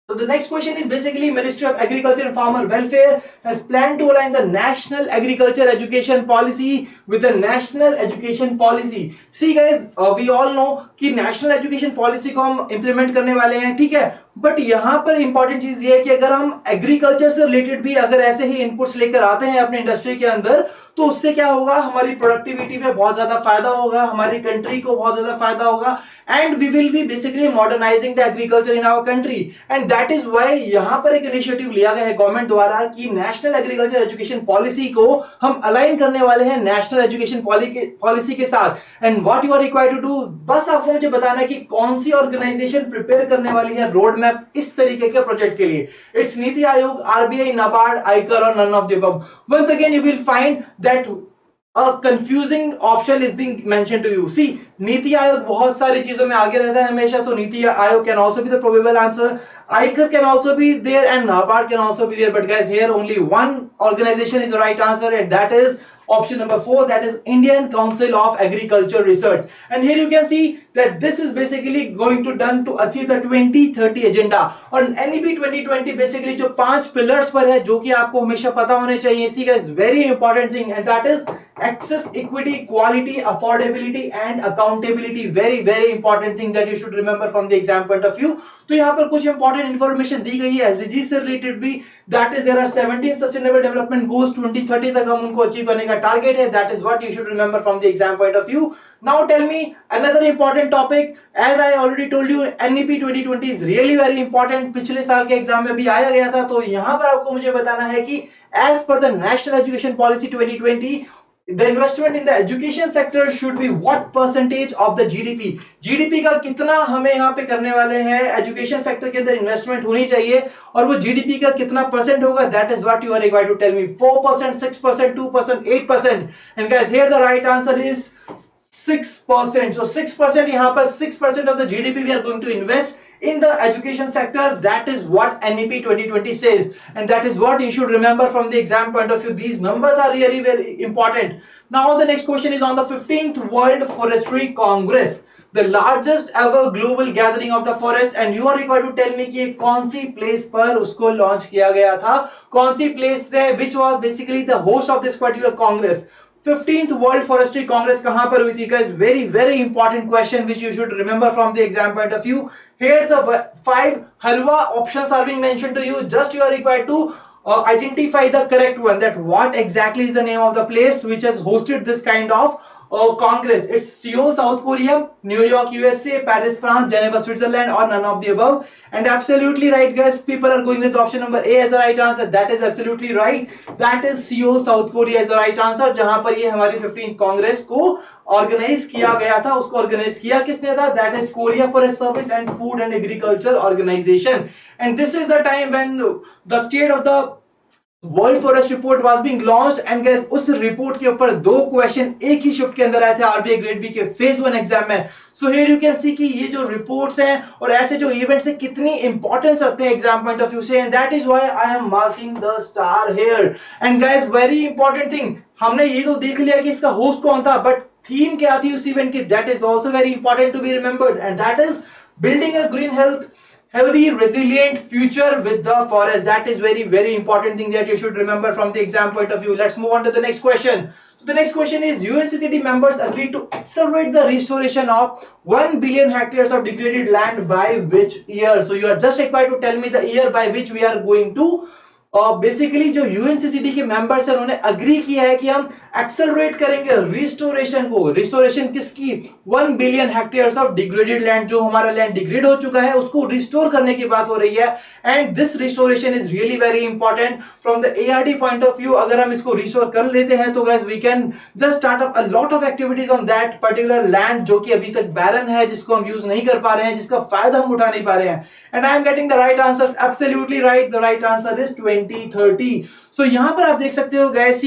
So the next question is basically Ministry of Agriculture and Farmer Welfare has planned to align the National Agriculture Education Policy with the National Education Policy. See guys, we all know कि National Education Policy को हम implement करने वाले हैं, ठीक है. But यहाँ पर इंपॉर्टेंट चीज ये है कि अगर हम एग्रीकल्चर से रिलेटेड भी अगर ऐसे ही इनपुट्स लेकर आते हैं अपने इंडस्ट्री के अंदर, तो उससे क्या होगा, हमारी प्रोडक्टिविटी में बहुत ज्यादा फायदा होगा, हमारी कंट्री को बहुत ज्यादा फायदा होगा, and we will be basically modernising the agriculture in our country. And that is why यहां पर एक इनिशिएटिव लिया गया है गवर्नमेंट द्वारा कि नेशनल एग्रीकल्चर एजुकेशन पॉलिसी को हम अलाइन करने वाले हैं नेशनल एजुकेशन पॉलिसी के साथ। And what you are required to do, बस आपको मुझे बताना है कि कौन सी ऑर्गेनाइजेशन प्रिपेयर करने वाली है रोड मैप इस तरीके के प्रोजेक्ट के लिए। इट्स नीति आयोग, आरबीआई, नाबार्ड, आयकर और none of the above. Once again you will find that a confusing option is being mentioned to you. See, NITI Aayog बहुत सारी चीजों में आगे रहता है हमेशा, तो NITI Aayog can also be the probable answer. Aikar can also be there and NABARD can also be there, but guys here only one organization is the right answer, and that is option number 4, that is Indian Council of Agriculture Research. And here you can see that this is basically going to done to achieve the 2030 agenda. और NEP 2020 basically जो 5 pillars पर है जो कि आपको हमेशा पता होने चाहिए। इसी का very important thing, and that is access, equity, quality, affordability and accountability. Very important thing that you should remember from the exam point of view. तो यहाँ पर कुछ इंपॉर्टेंट इंफॉर्मेशन दी गई है एसडीजी से रिलेटेड भी। That is there are 17 sustainable development goals, 2030 तक हम उनको अचीव करने का टारगेट है। That is what you should remember from the exam point of view. Now tell me another important topic, as I already told you NEP 2020 is really very important. पिछले साल के exam में भी आया गया था, तो यहाँ पर आपको मुझे बताना है कि as per the national education policy 2020 the investment in the education sector should be what percentage of the GDP? GDP का कितना हमें यहाँ पे करने वाले हैं, एजुकेशन सेक्टर के अंदर इन्वेस्टमेंट होनी चाहिए, और वो GDP का कितना परसेंट होगा? That is what you are required to tell me. 4%, 6%, 2%, 8%. And guys, here the right answer is 6%. So 6% यहाँ पर 6% of the GDP we are going to invest in the education sector. That is what NEP 2020 says, and that is what you should remember from the exam point of view. These numbers are really very important. Now the next question is on the 15th World Forestry Congress, the largest ever global gathering of the forest, and you are required to tell me कि कौन सी place पर उसको launch किया गया था, कौन सी place थे, which was basically the host of this particular congress. 15th World Forestry Congress कहां पर हुई थी guys? Very important question which you should remember from the exam point of view. Here the 5 halwa options are being mentioned to you. Just you are required to identify the correct one, that what exactly is the name of the place which has hosted this kind of Congress. It's Seoul, South Korea, New York, USA, Paris, France, Geneva, Switzerland, or none of the above. And absolutely right guys, people are going with option number A as the right answer. That is absolutely right. That is Seoul, South Korea is the right answer, जहां पर ये हमारी 15th Congress को organise किया गया था। उसको organise किया किसने था? That is Korea Forest Service and Food and Agriculture Organization. And this is the time when the state of the world forest report was being launched, and guys उस report के ऊपर 2 क्वेश्चन एक ही shift के अंदर आए थे RBI grade B के phase 1 exam में। सो हियर यू कैन सी कि ये जो रिपोर्ट्स हैं और ऐसे जो इवेंट्स हैं कितनी इंपॉर्टेंस रखते हैं एग्जाम पॉइंट ऑफ व्यू से, and that is why I am marking the star here. And guys very important thing, हमने ये तो देख लिया कि इसका होस्ट कौन था, बट थीम क्या थी उस इवेंट की, that is also very important to be remembered, and that is building a green healthy resilient future with the forest. That is very important thing that you should remember from the exam point of view. Let's move on to the next question. So the next question is, UNCCD members agreed to accelerate the restoration of 1 billion hectares of degraded land by which year? So you are just required to tell me the year by which we are going to basically जो UNCCD के members हैं उन्होंने agree किया है कि हम accelerate करेंगे restoration को। रिस्टोरेशन किसकी? 1 billion hectares of degraded land, जो हमारा लैंड डिग्रेड हो चुका है उसको रिस्टोर करने की बात हो रही है, and this restoration is really very important from the ARD point of view. अगर हम इसको रिस्टोर कर लेते हैं तो guys we can just start up a lot of activities on that particular land जो कि अभी तक बैरन है, जिसको हम यूज नहीं कर पा रहे हैं, जिसका फायदा हम उठा नहीं पा रहे हैं। And I am getting the right answers, absolutely right. The right answer is 2030. So यहाँ पर आप देख सकते हो गाइस,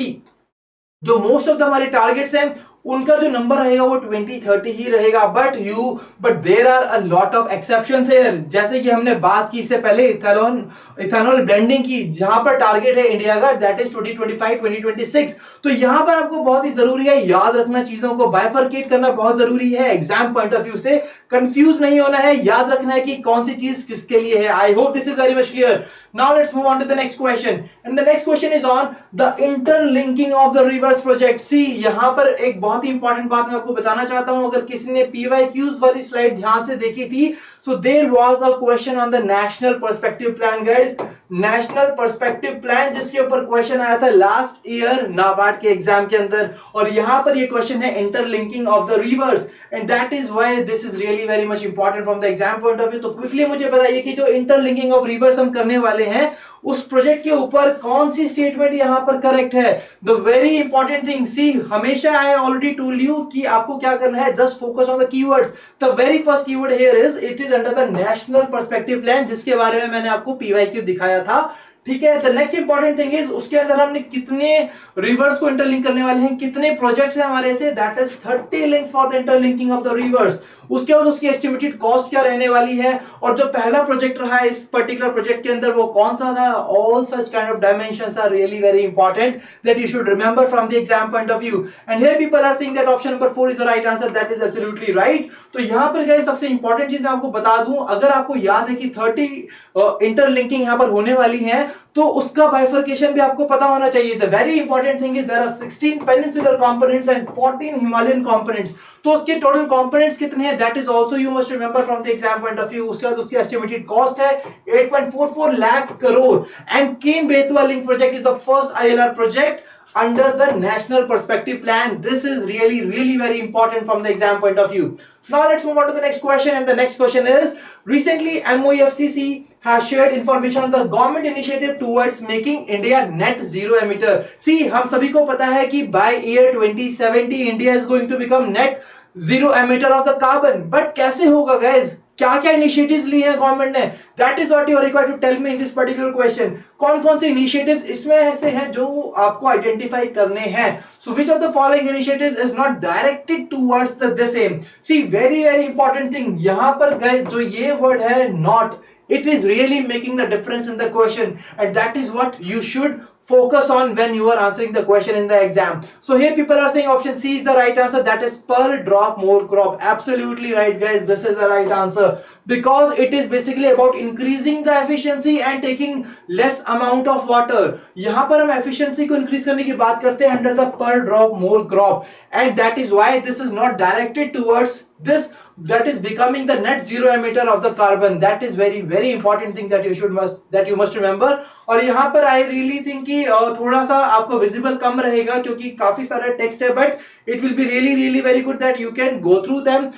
जो मोस्ट ऑफ द हमारे टारगेट्स हैं उनका जो नंबर रहेगा वो 2030 ही रहेगा, but there are a lot of exceptions here. जैसे कि हमने बात की इससे पहले इथेनॉल ब्लेंडिंग की, जहां पर टारगेट है इंडिया का दैट इज 2025 2026। तो यहां पर आपको बहुत ही जरूरी है याद रखना, चीजों को बाइफरकेट करना बहुत जरूरी है एग्जाम पॉइंट ऑफ व्यू से। कंफ्यूज नहीं होना है, याद रखना है कि कौन सी चीज किसके लिए है। आई hope this is very much clear. Now let's move on to the next question, and the next question is on the interlinking of the rivers project. See, यहाँ पर एक बहुत ही इंपॉर्टेंट बात मैं आपको बताना चाहता हूं। अगर किसी ने PYQs वाली स्लाइड ध्यान से देखी थी So there was a question on the national perspective plan guys, national perspective plan जिसके ऊपर क्वेश्चन आया था लास्ट ईयर नाबार्ड के एग्जाम के अंदर, और यहां पर ये क्वेश्चन है interlinking of the reverse, and that is why this is really very much important from the exam point of view. तो क्विकली मुझे बताइए कि जो इंटरलिंकिंग ऑफ रिवर्स हम करने वाले हैं उस प्रोजेक्ट के ऊपर कौन सी स्टेटमेंट यहां पर करेक्ट है। द वेरी इंपॉर्टेंट थिंग, सी हमेशा आई ऑलरेडी टोल्ड यू कि आपको क्या करना है, just focus on the keywords. The very first keyword here is it is under the national perspective plan, जिसके बारे में मैंने आपको पीवाईक्यू दिखाया था, ठीक है। The next important thing is उसके अंदर हमने कितने रिवर्स को इंटरलिंक करने वाले हैं, कितने प्रोजेक्ट्स हैं हमारे से, that is 30 links for the interlinking of the reverse. उसके बाद उसकी एस्टिमेटेड कॉस्ट क्या रहने वाली है, और जो पहला प्रोजेक्ट रहा है इस पर्टिकुलर प्रोजेक्ट के अंदर वो कौन सा था। All such kind of dimensions are really very important that you should remember from the exam point of view, and here people are saying that option number 4 is the right answer, that is absolutely right. तो यहां पर guys सबसे important चीज मैं आपको बता दूं, अगर आपको याद है कि 30 इंटरलिंकिंग यहां पर होने वाली है तो उसका बाइफर्केशन भी आपको पता होना चाहिए। The very important thing is there are 16 peninsular components and 14 Himalayan components. तो उसके टोटल कंपोनेंट्स कितने हैं, दैट इज आल्सो यू मस्ट रिमेंबर from the exam point of व्यू। उसके बाद उसकी एस्टिमेटेड कॉस्ट है 8.44 lakh crore, and Ken Betwa link project is the first ILR project under the national perspective plan. This is really very important from the exam point of view. Now let's move on to the next question, and the next question is, recently MOEFCC has shared information on the government initiative towards making India net zero emitter. See, हम सभी को पता है कि by year 2070 India is going to become net zero emitter of the carbon. But कैसे होगा guys? क्या क्या इनिशिएटिव्स लिए हैं गवर्नमेंट ने, that is what you are required to tell me in this particular question. कौन कौन से इनिशिएटिव्स इसमें ऐसे हैं जो आपको आइडेंटिफाई करने हैं। So which of the following initiatives is not directed towards the same. See very important thing, यहां पर गाइस जो ये वर्ड है not, it is really making the difference in the question, and that is what you should focus on when you are answering the question in the exam. So here people are saying option C is the right answer, that is per drop more crop. Absolutely right guys, this is the right answer, because it is basically about increasing the efficiency and taking less amount of water. यहाँ पर हम efficiency को increase करने की बात करते हैं under the per drop more crop, and that is why this is not directed towards this, that is becoming the net zero emitter of the carbon. That is very important thing that you must remember. और यहाँ पर I really think कि थोड़ा सा आपको visible कम रहेगा क्योंकि काफी सारा टेक्स्ट है, but it will be really very good that you can go through them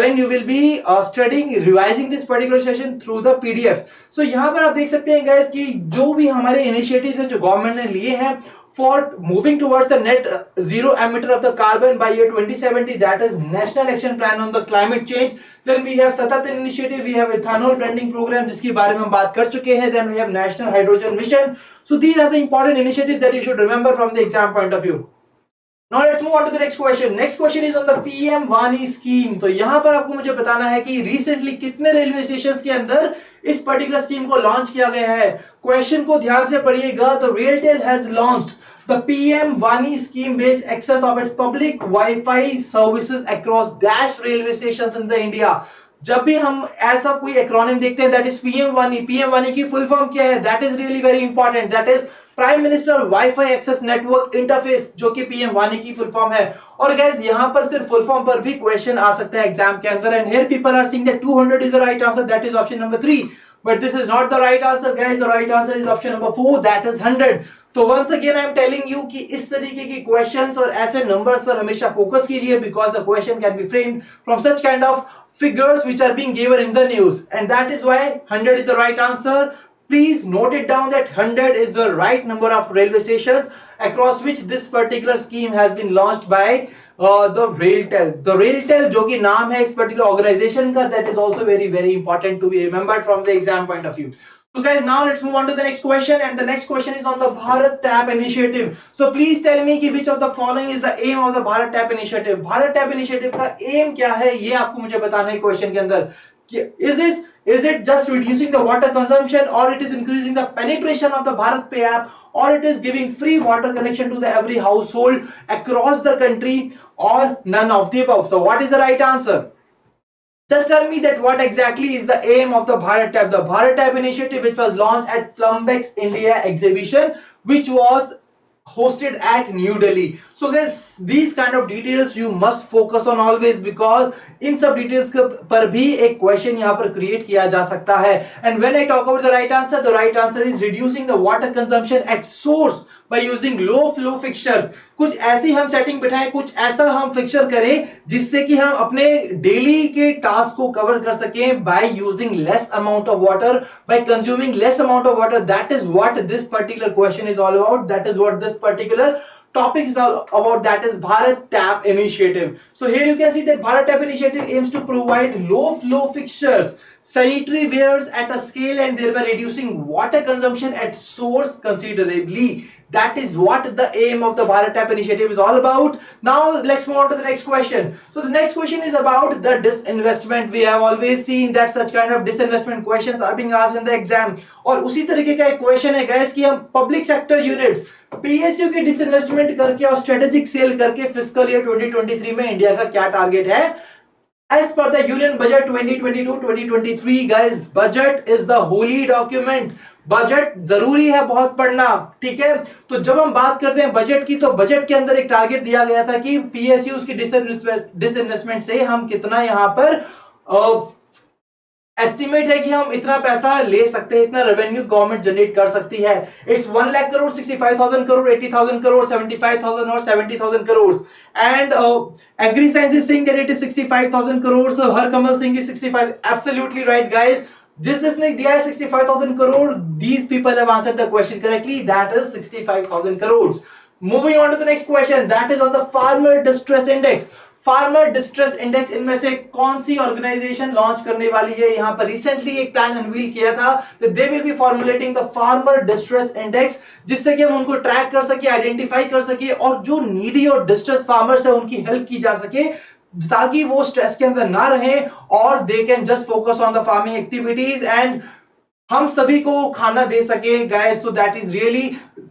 when you will be studying, revising this particular session through the PDF. So यहाँ पर आप देख सकते हैं guys कि जो भी हमारे इनिशिएटिव्स हैं जो गवर्नमेंट ने लिए हैं for moving towards the net zero emitter of the carbon by year 2070, that is national action plan on the climate change. Then we have Satat initiative, we have ethanol blending program जिसके बारे में हम बात कर चुके हैं, then we have national hydrogen mission. So these are the important initiatives that you should remember from the exam point of view. Now let's move on to the next question. Next question is on the PM Vani scheme. तो यहाँ पर आपको मुझे बताना है कि recently कितने railway station के अंदर इस पर्टिकुलर स्कीम को लॉन्च किया गया है। क्वेश्चन को ध्यान से पढ़िएगा। तो RailTel has launched the PM Vani scheme based access of its public Wi-Fi services across dash railway stations in the India. जब भी हम ऐसा कोई एक्रोनिम देखते हैं, that is PM Vani. PM Vani की फुल फॉर्म क्या है? That is really very important. That is prime minister WiFi access network interface, जो कि पीएम वानी की फुल फॉर्म है। और गाइस यहाँ पर सिर्फ फुल फॉर्म पर भी क्वेश्चन आ सकता है एग्जाम के अंदर, and here people are saying that 200 is the right answer, that is option number 3, but this is not the right answer guys, the right answer is option number 4, that is 100। तो once again I am telling you कि इस तरीके के questions और ऐसे numbers पर हमेशा focus कीजिए, because the question can be framed from such kind of figures which are being given in the news, and that is why 100 is the right answer. Please note it down that 100 is the right number of railway stations across which this particular scheme has been launched by the Railtel. The Railtel जो कि नाम है इस particular organization का, that is also very important to be remembered from the exam point of view. So guys, now let's move on to the next question, and the next question is on the BharatTap initiative. So please tell me कि which of the following is the aim of the BharatTap initiative. BharatTap initiative का aim क्या है, ये आपको मुझे बताना है question के अंदर। Is it just reducing the water consumption, or it is increasing the penetration of the Bharat Pay app, or it is giving free water connection to the every household across the country, or none of the above? So what is the right answer? Just tell me that what exactly is the aim of the BharatTap. The BharatTap initiative, which was launched at Plumbex India exhibition, which was hosted at New Delhi. So guys, these kind of details you must focus on always, because इन सब details पर भी एक question यहाँ पर create किया जा सकता है. And when I talk about the right answer is reducing the water consumption at source by using low flow fixtures. कुछ ऐसी हम सेटिंग बिठाएं, कुछ ऐसा हम फिक्चर करें जिससे कि हम अपने डेली के टास्क को कवर कर सकें by using less amount of water, by consuming less amount of water. That is what this particular question is all about. That is what this particular topic is all about. That is Bharat Tap initiative. So here you can see that Bharat Tap initiative aims to provide low flow fixtures, sanitary wares at a scale, and thereby reducing water consumption at source considerably. That is what the aim of the Bharat Tap initiative is all about. Now let's move on to the next question. So the next question is about the disinvestment. We have always seen that such kind of disinvestment questions are being asked in the exam. और उसी तरीके का एक question है guys कि हम public sector units PSU की disinvestment करके और स्ट्रेटेजिक सेल करके फिस्कल ईयर 2023 में इंडिया का क्या टारगेट है. As per the Union Budget 2022-2023, guys, budget is the holy document. Budget जरूरी है बहुत पढ़ना, ठीक है. तो जब हम बात करते हैं बजट की, तो बजट के अंदर एक टारगेट दिया गया था कि पीएसयूज की डिसइन्वेस्टमेंट से हम कितना यहाँ पर एस्टिमेट है कि हम इतना पैसा ले सकते हैं, इतना रेवेन्यू गवर्नमेंट जनरेट कर सकती है. इट्स 1 लाख करोड़, 65,000 करोड़, 80,000 करोड़, 75,000 और 70,000 crore. And agri science is saying that it is 65,000 crore. So her Kamal Singh is 65. Absolutely right guys. जिसने दिया है 65,000 crore, these people have answered the question correctly. That is 65,000 crores. Moving on to the next question, that is on the farmer distress index. Farmer distress index इनमें से कौन सी organisation launch करने वाली है. यहाँ पर रिसेंटली एक प्लान अनवील किया था that they will be formulating the farmer distress index, जिससे कि हम उनको ट्रैक कर सके, आइडेंटिफाई कर सके और जो नीडी और डिस्ट्रेस फार्मर्स है उनकी हेल्प की जा सके, ताकि वो स्ट्रेस के अंदर ना रहे और they can just focus on the farming activities and हम सभी को खाना दे सके guys. So that is really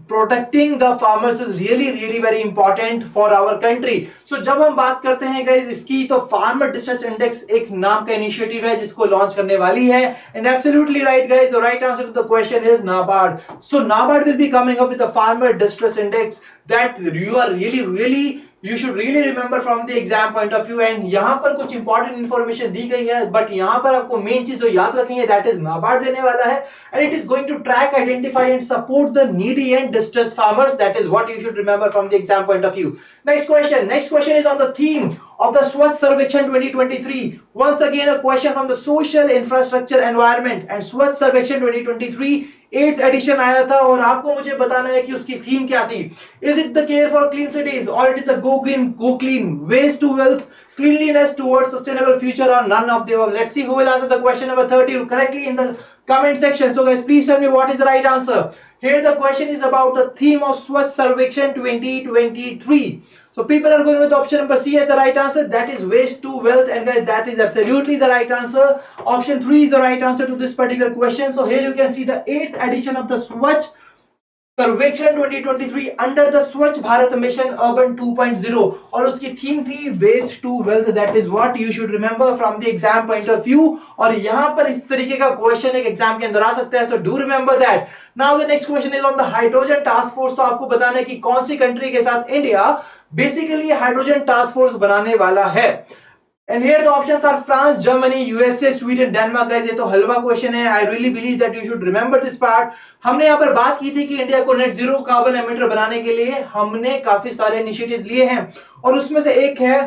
protecting the farmers is really very important for our country. So जब हम बात करते हैं गाइस इसकी, तो फार्मर डिस्ट्रेस इंडेक्स एक नाम का इनिशिएटिव है जिसको लॉन्च करने वाली है. And absolutely right guys, the right answer to the question is NABARD. So NABARD will be coming up with the farmer distress index that you are really you should really remember from the exam point of view. and यहाँ पर कुछ important information दी गई है, but यहाँ पर आपको main चीज जो याद रखनी है, that is NABARD देने वाला है, and it is going to track, identify and support the needy and distressed farmers. That is what you should remember from the exam point of view. Next question is on the theme of the Swachh Sarvekshan 2023. Once again a question from the social infrastructure environment, and Swachh Sarvekshan 2023 8th addition आया था और आपको मुझे बताना है कि उसकी theme क्या थी. Is it the care for clean cities और it is the go green go clean, waste to wealth, cleanliness towards sustainable future, or none of the above? Let's see who will answer the question number 30 correctly in the comment section. So guys, please tell me what is the right answer. Here the question is about the theme of Swachh Sarvekshan 2023. So people are going with option number C as the right answer, that is waste to wealth, and guys that is absolutely the right answer. Option 3 is the right answer to this particular question. So here you can see the 8th edition of the Swachh सर्वेक्षण 2023 under the स्वच्छ Bharat mission urban 2.0 और उसकी theme थी waste to wealth. That is what you should remember from the exam point of view. और यहाँ पर इस तरीके का क्वेश्चन एक एग्जाम के अंदर आ सकता है, so do remember that. Now the next question is on the hydrogen task force. तो आपको बताना है कि कौन सी कंट्री के साथ India basically hydrogen task force बनाने वाला है. And here the options are France, Germany, USA, Sweden, Denmark. Guys, ये तो हलवा क्वेश्चन है. I really believe that you should remember this part. हमने यहाँ पर बात की थी कि इंडिया को नेट जीरो कार्बन एमिटर बनाने के लिए हमने काफी सारे इनिशिएटिव्स लिए हैं और उसमें से एक है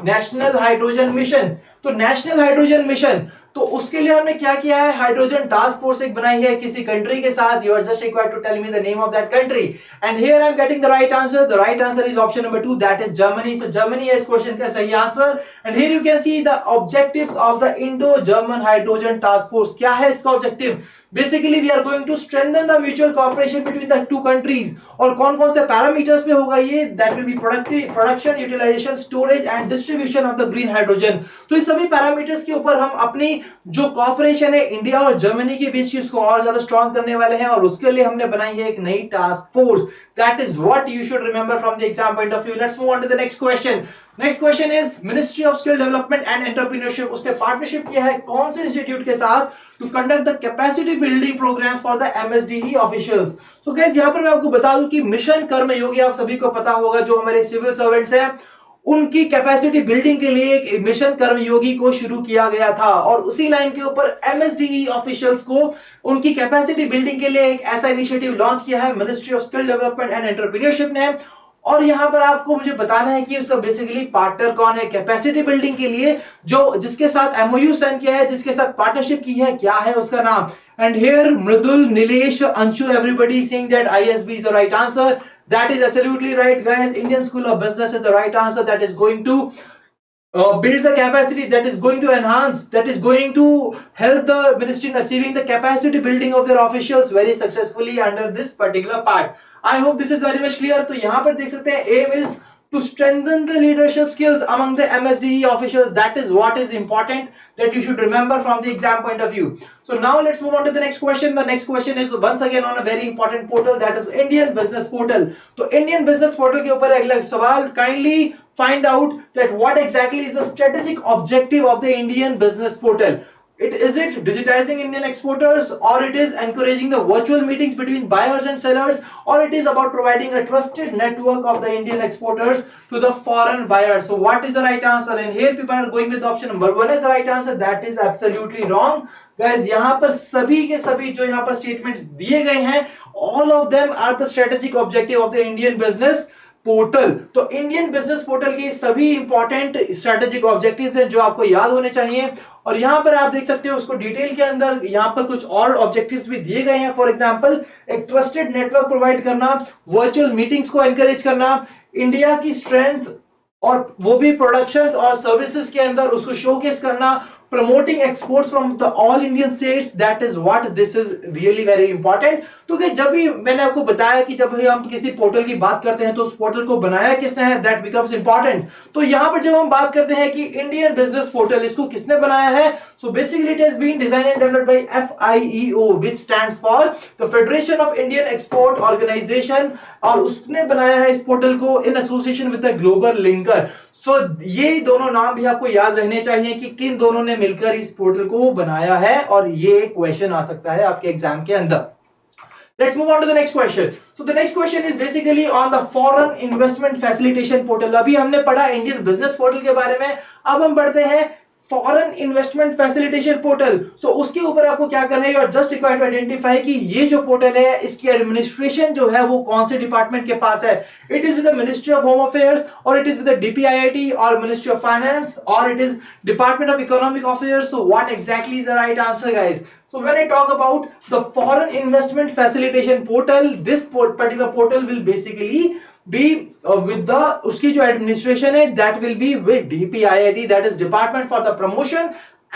नेशनल हाइड्रोजन मिशन. तो नेशनल हाइड्रोजन मिशन, तो उसके लिए हमने क्या किया है, हाइड्रोजन टास्क फोर्स एक बनाई है किसी कंट्री के साथ. You are just required to tell me the name of that country. And here I am getting the right answer. The right answer is option number 2, that is Germany. So Germany है इस question का सही answer. And here you can see the objectives of the Indo German hydrogen task force. क्या है इसका objective? Basically we are going to strengthen the mutual cooperation between the two countries. और कौन कौन से पैरामीटर्स पे होगा ये? That will be production, utilisation, storage and distribution of the green hydrogen. तो इन सभी पैरामीटर्स के ऊपर हम अपनी जो कोऑपरेशन है इंडिया और जर्मनी के बीच की उसको और ज्यादा स्ट्रॉन्ग करने वाले हैं और उसके लिए हमने बनाई है एक नई task force. That is what you should remember from the exam point of view. Let's move on to the next question. Next question is ministry of skill development and entrepreneurship उसने पार्टनरशिप किया है कौन से institute के साथ to conduct the capacity building programme for the MSDE officials. So guys यहां पर मैं आपको बता दूं कि मिशन कर्मयोगी आप सभी को पता होगा, जो हमारे सिविल सर्वेंट्स हैं उनकी कैपेसिटी बिल्डिंग के लिए एक मिशन कर्मयोगी को शुरू किया गया था, और उसी लाइन के ऊपर एमएसडीई ऑफिशियल्स को उनकी कैपेसिटी बिल्डिंग के लिए एक ऐसा इनिशिएटिव लॉन्च किया है ministry of skill development and entrepreneurship ने। और यहां पर आपको मुझे बताना है कि उसका बेसिकली पार्टनर कौन है कैपेसिटी बिल्डिंग के लिए, जो जिसके साथ एमओयू साइन किया है, जिसके साथ पार्टनरशिप की है, क्या है उसका नाम। And here Mridul, Nilesh, Anshu, everybody saying that ISB is the right answer. That is absolutely right, guys. Indian School of Business is the right answer. That is going to build the capacity, that is going to enhance, that is going to help the ministry in achieving the capacity building of their officials very successfully under this particular part. I hope this is very much clear. तो यहाँ पर देख सकते हैं aim is to strengthen the leadership skills among the MSDE officials. That is what is important that you should remember from the exam point of view. So now let's move on to the next question. The next question is once again on a very important portal, that is Indian Business Portal. तो Indian Business Portal के ऊपर अगला सवाल, kindly find out that what exactly is the strategic objective of the Indian Business Portal. Is it digitizing Indian exporters, or it is encouraging the virtual meetings between buyers and sellers, or it is about providing a trusted network of the Indian exporters to the foreign buyers? So what is the right answer? And here people are going with option number 1 as the right answer. That is absolutely wrong. Guys, यहाँ पर सभी के सभी जो यहाँ पर statements दिए गए हैं, all of them are the strategic objective of the Indian Business portal. तो इंडियन बिजनेस पोर्टल के सभी इंपॉर्टेंट स्ट्रेटेजिक ऑब्जेक्टिव्स हैं जो आपको याद होने चाहिए, और यहां पर आप देख सकते हो उसको डिटेल के अंदर यहां पर कुछ और ऑब्जेक्टिव्स भी दिए गए हैं। फॉर एग्जांपल एक ट्रस्टेड नेटवर्क प्रोवाइड करना, वर्चुअल मीटिंग्स को एनकरेज करना, इंडिया की स्ट्रेंथ और वो भी प्रोडक्शंस और सर्विसेज के अंदर उसको शोकेस करना, promoting exports from the all Indian states. That is what this is really very important. तो कि जब भी मैंने आपको बताया कि जब हम किसी पोर्टल की बात करते हैं तो उस पोर्टल को बनाया किसने है, that becomes important. तो यहाँ पर जब हम बात करते हैं कि इंडियन बिजनेस पोर्टल इसको किसने बनाया है, so basically it has been designed and developed by FIEO, which stands for the Federation of Indian Export Organization, और उसने बनाया है इस पोर्टल को in association with the Global Linker. So ये दोनों नाम भी आपको याद रहने चाहिए कि किन दोनों ने मिलकर इस पोर्टल को बनाया है, और ये क्वेश्चन आ सकता है आपके एग्जाम के अंदर। Let's move on to the next question. So the next question is basically on the foreign investment facilitation portal. अभी हमने पढ़ा इंडियन बिजनेस पोर्टल के बारे में, अब हम पढ़ते हैं foreign investment facilitation portal. So उसके ऊपर आपको क्या करना है, you are just required to identify कि ये जो पोर्टल है इसकी एडमिनिस्ट्रेशन जो है वो कौन से डिपार्टमेंट के पास है। It is with the ministry of home affairs, और it is with the DPIIT, और मिनिस्ट्री ऑफ फाइनेंस, और it is department of economic affairs. So what exactly is the right answer guys? So when I talk about the foreign investment facilitation portal, this particular portal will basically be with the उसकी जो administration है that will be with DPIIT, that is Department for the Promotion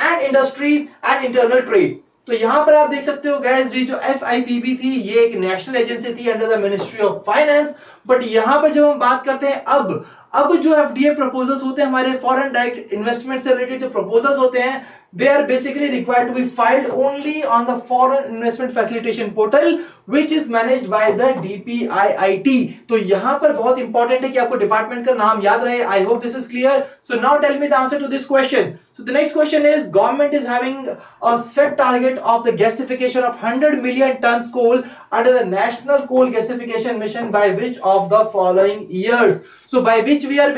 and Industry and Internal Trade. तो यहाँ पर आप देख सकते हो गैस, जो FIPB थी ये एक नेशनल एजेंसी थी under the ministry of finance, but यहाँ पर जब हम बात करते हैं अब जो FDI प्रपोजल्स होते हैं, हमारे फॉरेन डायरेक्ट इन्वेस्टमेंट से रिलेटेड जो प्रपोजल्स होते हैं, they are basically required to be filed only on the foreign investment facilitation portal which is managed by the DPIIT. तो यहाँ पर बहुत इंपॉर्टेंट है कि आपको डिपार्टमेंट का नाम याद रहे। I hope this is clear. So now tell me the answer to this question. So the next question is, government is having a set target of the gasification of 100 million tons coal under the national coal gasification mission by which of the following years? So by which we are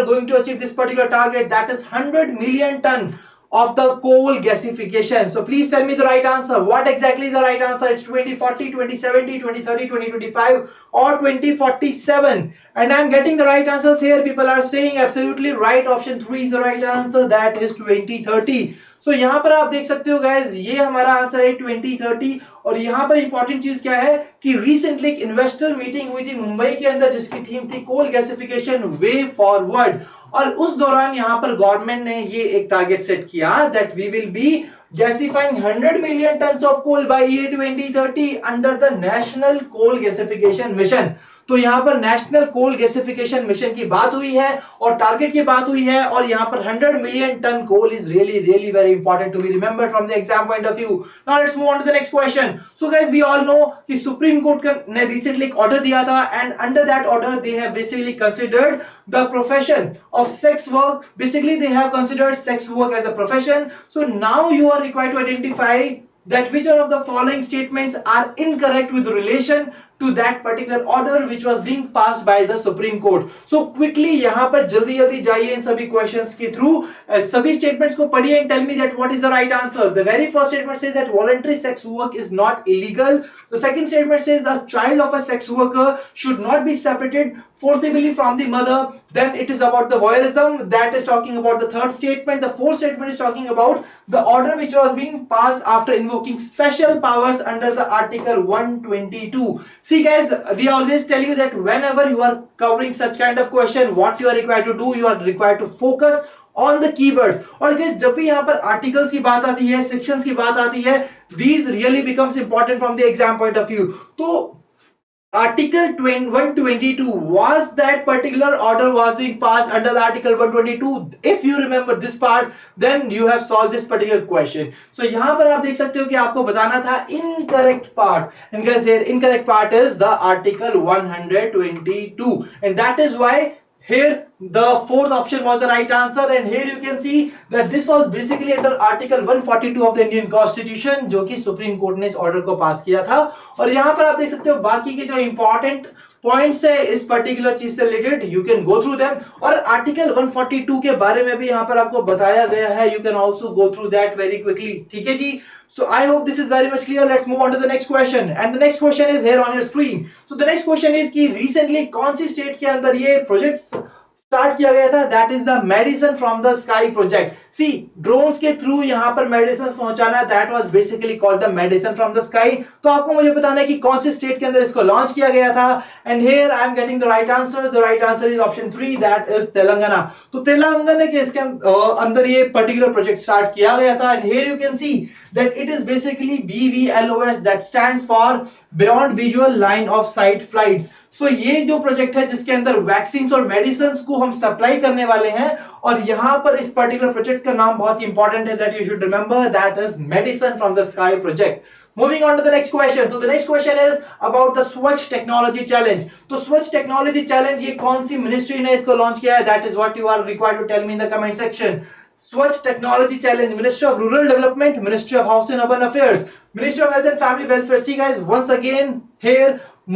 going to achieve this particular target, that is 100 million ton of the coal gasification. So please tell me the right answer. What exactly is the right answer? It's 2040, 2070, 2030, 2025 or 2047. And I'm getting the right answers here. People are saying absolutely right. Option 3 is the right answer. That is 2030. So यहाँ पर आप देख सकते हो guys, ये हमारा answer है 2030। और यहाँ पर इंपॉर्टेंट चीज क्या है कि रिसेंटली एक इन्वेस्टर मीटिंग हुई थी मुंबई के अंदर जिसकी थीम थी कोल गैसिफिकेशन वे फॉरवर्ड, और उस दौरान यहाँ पर गवर्नमेंट ने ये एक टारगेट सेट किया that we will be gasifying 100 million tons of coal by year 2030 under the national coal gasification mission. तो यहाँ पर नेशनल कोल गैसिफिकेशन मिशन की बात हुई है और टारगेट की बात हुई है, और यहाँ पर 100 million ton coal is really very important to be remembered from the exam point of view. Now let's move on to the next question. So guys we all know कि सुप्रीम कोर्ट ने recently एक order दिया था, and under that order they have basically considered the profession of sex work. Basically they have considered sex work as a profession. So now you are required to identify that which one of the following statements are incorrect with relation to that particular order which was being passed by the Supreme Court. So quickly यहाँ पर जल्दी जाइए इन सभी questions के through, सभी statements को पढ़िए and tell me that what is the right answer. The very first statement says that voluntary sex work is not illegal. The second statement says the child of a sex worker should not be separated forcibly from the mother. Then it is about the voyeurism, that is talking about the third statement. The fourth statement is talking about the order which was being passed after invoking special powers under the article 122. See guys, we always tell you that whenever you are covering such kind of question, what you are required to do, you are required to focus on the keywords. और guys जब भी यहाँ पर articles की बात आती है, sections की बात आती है, these really becomes important from the exam point of view. तो Article 122 was that particular order was being passed under the Article 122. If you remember this part, then you have solved this particular question. So यहाँ पर आप देख सकते हो कि आपको बताना था incorrect part, and guys here incorrect part is the Article 122, and that is why here the fourth option was the right answer. And here you can see that this was basically under Article 142 of the Indian Constitution, जो कि supreme court ने इस order को पास किया था. और यहाँ पर आप देख सकते हो बाकी के जो इंपॉर्टेंट पॉइंट्स है इस पर्टिकुलर चीज से related, you can go through them. और आर्टिकल 142 के बारे में भी यहाँ पर आपको बताया गया है, you can also go through that very quickly. ठीक है जी. So I hope this is very much clear. Let's move on to the next question, and the next question is here on your screen. So the next question is कि recently कौन सी state के अंदर ये project start किया गया था, that is the medicine from the sky project. See drones के through यहाँ पर मेडिसिन पहुंचाना, that was basically called the medicine from the sky. तो आपको मुझे बताना है कि कौन सी स्टेट के अंदर इसको लॉन्च किया गया था. And here I am getting the right answer. The right answer is option 3, that is Telangana. तो तेलंगाना के इसके अंदर ये पर्टिकुलर प्रोजेक्ट स्टार्ट किया गया था. And here you can C that it is basically BVLOS, that stands for Beyond Visual Line of Sight Flights. So ये जो प्रोजेक्ट है जिसके अंदर वैक्सीन और मेडिसिन को हम सप्लाई करने वाले हैं, और यहाँ पर इस पर्टिकुलर प्रोजेक्ट का नाम बहुत इंपॉर्टेंट है, that you should remember, that is medicine from the sky project. Moving on to the next question. So the next question is about the Swachh Technology Challenge. तो Swachh Technology Challenge ये कौन सी ministry ने इसको launch किया है, that is what you are required to tell me in the comment section. Swachh Technology Challenge, Ministry of Rural Development, Ministry of Housing and Urban Affairs, Ministry of Health and Family Welfare. See guys, once again here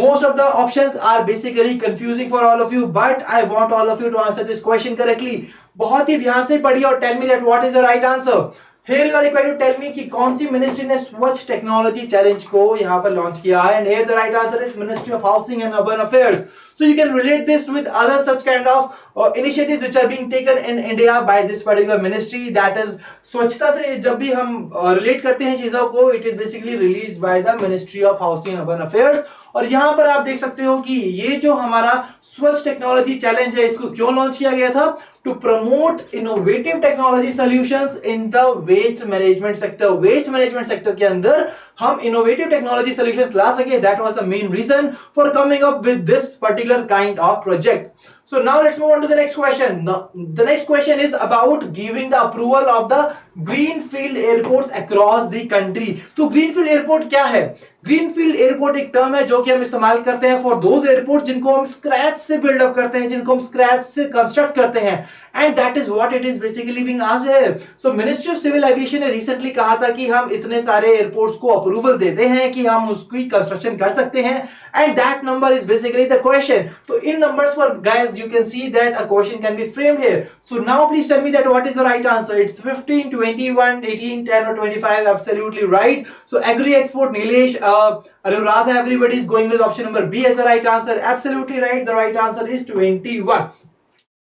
most of the options are basically confusing for all of you, but I want all of you to answer this question correctly. बहुत ही ध्यान से पढ़िए और tell me that what is the right answer. Here you are required to tell me कि कौन सी ministry ने स्वच्छ technology challenge को यहाँ पर लॉन्च किया है. And here the right answer is Ministry of Housing and Urban Affairs. So you can relate this with other such kind of initiatives which are being taken in India by this particular ministry. That is स्वच्छता से जब भी हम relate करते हैं चीजों को, it is basically released by the Ministry of Housing and Urban Affairs. और यहाँ पर आप देख सकते हो कि ये जो हमारा स्वच्छ टेक्नोलॉजी चैलेंज है, इसको क्यों लॉन्च किया गया था? To promote innovative technology solutions in the waste management sector. Waste management sector के अंदर हम इनोवेटिव टेक्नोलॉजी सॉल्यूशंस ला सके, that was the main reason for coming up with this particular kind of project. So now let's move on to the next question. Now, the next question is about giving the approval of the greenfield airports across the country. तो greenfield airport क्या है? greenfield airport एक term है जो कि हम इस्तेमाल करते हैं फॉर दोज एयरपोर्ट जिनको हम स्क्रैच से बिल्डअप करते हैं, जिनको हम स्क्रैच से कंस्ट्रक्ट करते हैं. And that is what it is basically being asked here. So Ministry of Civil Aviation ने recently कहा था कि हम इतने सारे एयरपोर्ट्स को अप्रूवल देते हैं कि हम उसकी कंस्ट्रक्शन कर सकते हैं, and that number is basically the question. So in numbers for guys you can see that a question can be framed here. So now please tell me that what is the right answer. It's 15, 21, 18, 10 or 25. Absolutely right. So Agri Export, Nilesh, Anuradha, everybody is going with option number B as the right answer. Absolutely right. The right answer is 21.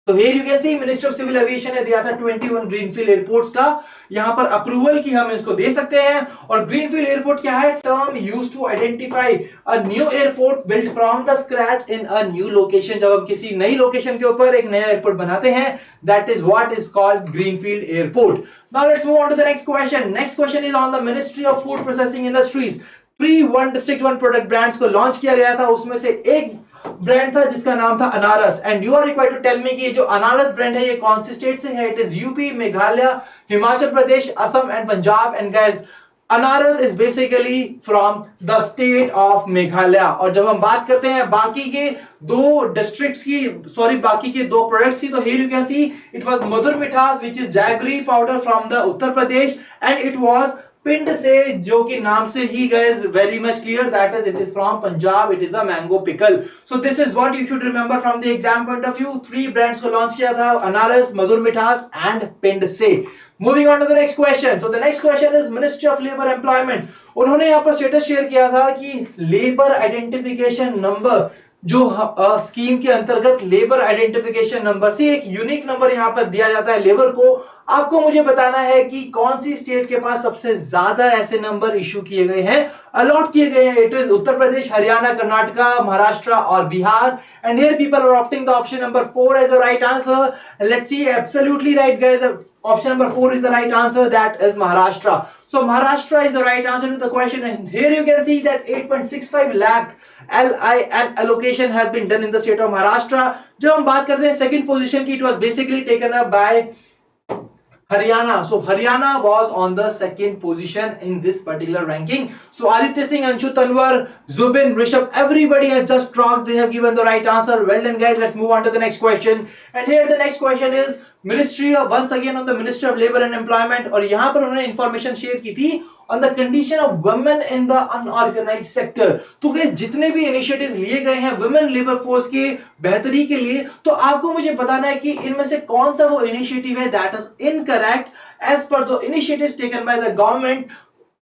तो here you can see Ministry of Civil Aviation ने दिया था 21 greenfield airports का यहाँ पर approval की हम इसको दे सकते हैं. और ग्रीनफील्ड एयरपोर्ट क्या है? Term used to identify a new airport built from the scratch in a new location. जब हम किसी नई लोकेशन के ऊपर एक नया एयरपोर्ट बनाते हैं, that is what is called greenfield airport. Now let's move on to the next question. Next question is on the ministry of food processing industries. 1 district 1 product brands को लॉन्च किया गया था, उसमें से एक ब्रांड था जिसका नाम था अनारस। And you are required to tell me कि ये जो अनारस ब्रांड है ये कौन सी स्टेट से है। It is UP, Meghalaya, Himachal Pradesh, Assam and Punjab. And guys Anaras is basically from the state of Meghalaya. और जब हम बात करते हैं बाकी के दो डिस्ट्रिक्ट्स की, सॉरी बाकी के दो प्रोडक्ट्स की, तो here you can see it was Madhur Mithas which is jaggery powder from the Uttar Pradesh, and it was Pind Se, जो कि नाम से ही guys very much clear that is it is from Punjab, it is a mango pickle. So this is what you should remember from the exam point of view. 3 brands को launch किया था, अनारस, मधुर मिठास एंड पिंड से। Moving on to the next question. So the next question is Ministry of Labour Employment. उन्होंने यहाँ पर स्टेटस शेयर किया था कि लेबर आइडेंटिफिकेशन नंबर, जो स्कीम के अंतर्गत लेबर आइडेंटिफिकेशन नंबर से एक यूनिक नंबर यहाँ पर दिया जाता है लेबर को। आपको मुझे बताना है कि कौन सी स्टेट के पास सबसे ज्यादा ऐसे नंबर इशू किए गए हैं, अलॉट किए गए हैं। इट इज उत्तर प्रदेश, हरियाणा, कर्नाटका, महाराष्ट्र और Bihar. And here people are opting the option number 4 as a right answer. Let's see, absolutely right guys. Option number 4 is the right answer. That is Maharashtra. So Maharashtra is the right answer to the question. And here you can see that 8.65 lakh LIN allocation has been done in the state of Maharashtra. जब हम बात करते हैं second position की, it was basically taken up by Haryana. So Haryana was on the second position in this particular ranking. So Aditya Singh, Anshu Tanwar, Zubin, Rishabh, everybody has just rocked. They have given the right answer. Well done guys. Let's move on to the next question. And here the next question is Ministry of, once again on the Ministry of Labour and Employment. और यहाँ पर उन्होंने information share की थी on the condition of women in the unorganized sector. तो guys जितने भी initiatives लिए गए हैं women labor force के बेहतरी के लिए, तो आपको मुझे बताना है कि इनमें से कौन सा वो initiative है that is incorrect as per the initiatives taken by the government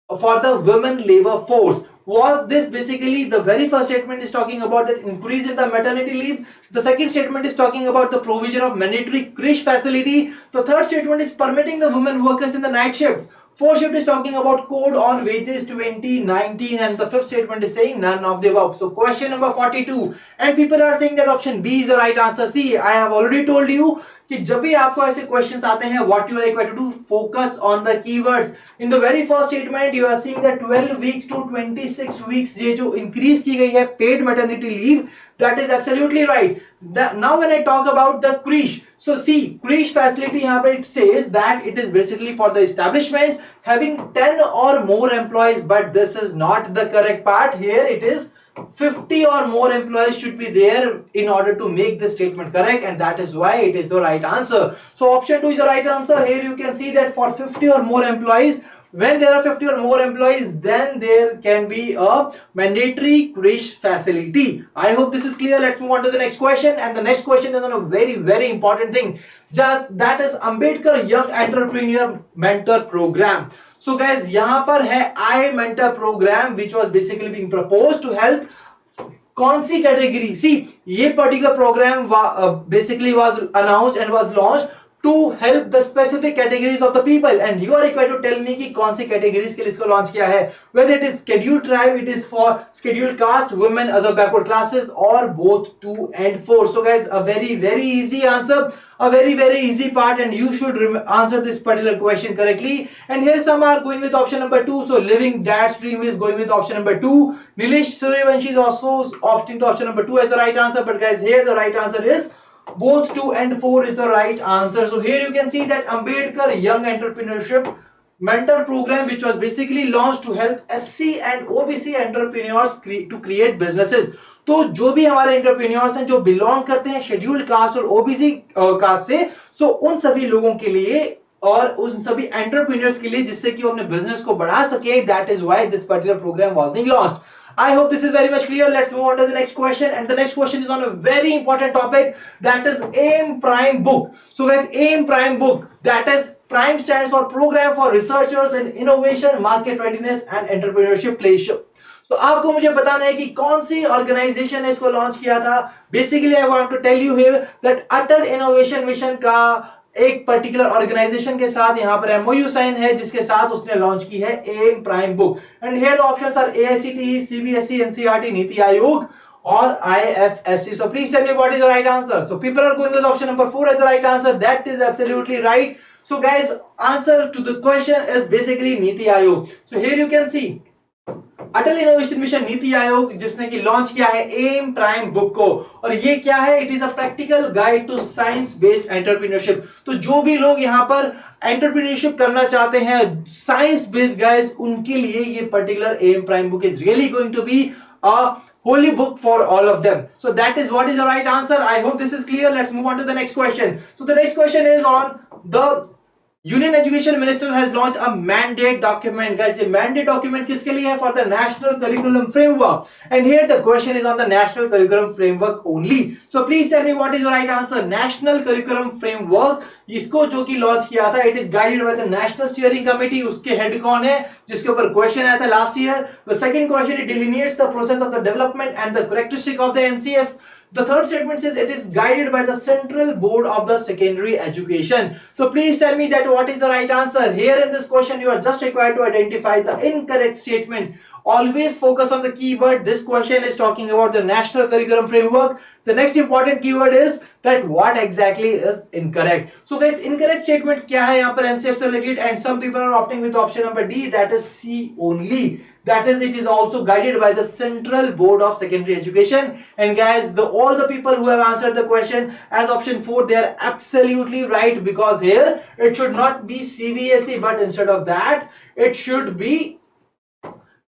for the women labor force. Was this basically the very first statement is talking about the increase in the maternity leave. The second statement is talking about the provision of mandatory creche facility. The third statement is permitting the women workers in the night shifts. Fourth shift is talking about code on wages 2019, and the fifth statement is saying none of the above. So question number 42, and people are saying that option B is the right answer. See, I have already told you कि जब भी आपको ऐसे questions आते हैं, what you are required to do, focus on the keywords. In the very first statement, you are seeing that 12 weeks to 26 weeks ये जो increase की गई है paid maternity leave, that is absolutely right. Now when I talk about the creche, so see, creche facility यहाँ पर it says that it is basically for the establishments having 10 or more employees, but this is not the correct part. Here it is 50 or more employees should be there in order to make this statement correct, and that is why it is the right answer. So option 2 is the right answer. Here you can see that for 50 or more employees, when there are 50 or more employees, then there can be a mandatory creche facility. I hope this is clear. Let's move on to the next question, and the next question is on a very important thing, that is Ambedkar Young Entrepreneur Mentor Program. So guys, यहाँ पर है I Mentor Program which was basically being proposed to help कौन सी category. See, ये particular program basically was announced and was launched to help the specific categories of the people, and you are required to tell me कि कौन सी categories के लिए इसको launch किया है, whether it is scheduled tribe, it is for scheduled caste, women, other backward classes, or both 2 and 4. So guys, a very easy answer, a very easy part, and you should answer this particular question correctly. And here some are going with option number 2. So Living Dad Stream is going with option number 2. Nilesh Suryavanshi is also opting to option number 2 as the right answer, but guys here the right answer is both 2 and 4 is the right answer. So here you can see that Ambedkar Young Entrepreneurship Mentor Program, which was basically launched to help SC and OBC entrepreneurs to create businesses. तो जो भी हमारे entrepreneurs हैं जो belong करते हैं scheduled caste और OBC caste से, सो उन सभी लोगों के लिए और उन सभी एंटरप्रेन्योर्स के लिए जिससे कि वो अपने बिजनेस को बढ़ा सके, that is why this particular program was being launched. I hope this is very much clear. Let's move on to the next question, and the next question is on a very important topic, that is AIM Prime Book. So guys, AIM Prime Book, that is Prime stands for Program for Researchers in Innovation, Market Readiness and Entrepreneurship Leadership. तो आपको मुझे बताना है कि कौन सी organisation ने इसको launch किया था. Basically I want to tell you here that Atal innovation mission का एक पर्टिकुलर ऑर्गेनाइजेशन के साथ यहाँ पर एमओयू साइन है, जिसके साथ उसने लॉन्च की है M prime book. And here the options are AICTE, CBSE, NCERT, NITI Aayog और IFSC. So please tell me what is the right answer. So people are going with option number 4 as the right answer. That is absolutely right. So guys, answer to the question is basically Niti Aayog. So here you can see Atal innovation mission NITI Aayog जिसने कि launch किया है M prime book को, और ये क्या है, it is a practical guide to science based entrepreneurship. तो जो भी लोग यहाँ पर एंटरप्रेन्योरशिप करना चाहते हैं साइंस बेस्ड गाइस, उनके लिए ये particular M prime book is really going to be a holy book for all of them. So that is what is the right answer. I hope this is clear. Let's move on to the next question. So the next question is on the Union Education Minister has launched a mandate document. Guys, a mandate document किसके लिए है? For the National Curriculum Framework. And here the question is on the National Curriculum Framework only. So please tell me what is the right answer. National Curriculum Framework, इसको जो कि launch किया था, it is guided by the National Steering Committee. उसके head कौन है, जिसके ऊपर क्वेश्चन आया था last year. The second question, it delineates the process of the development and the characteristic of the NCF. The third statement says it is guided by the Central Board of the Secondary Education. So please tell me that what is the right answer. Here in this question you are just required to identify the incorrect statement. Always focus on the keyword. This question is talking about the National Curriculum Framework. The next important keyword is that what exactly is incorrect. So guys, incorrect statement क्या है यहाँ पर NCF से related, and some people are opting with option number D, that is C only. That is, it is also guided by the Central Board of Secondary Education. And guys, all the people who have answered the question as option 4, they are absolutely right, because here it should not be CBSE, but instead of that it should be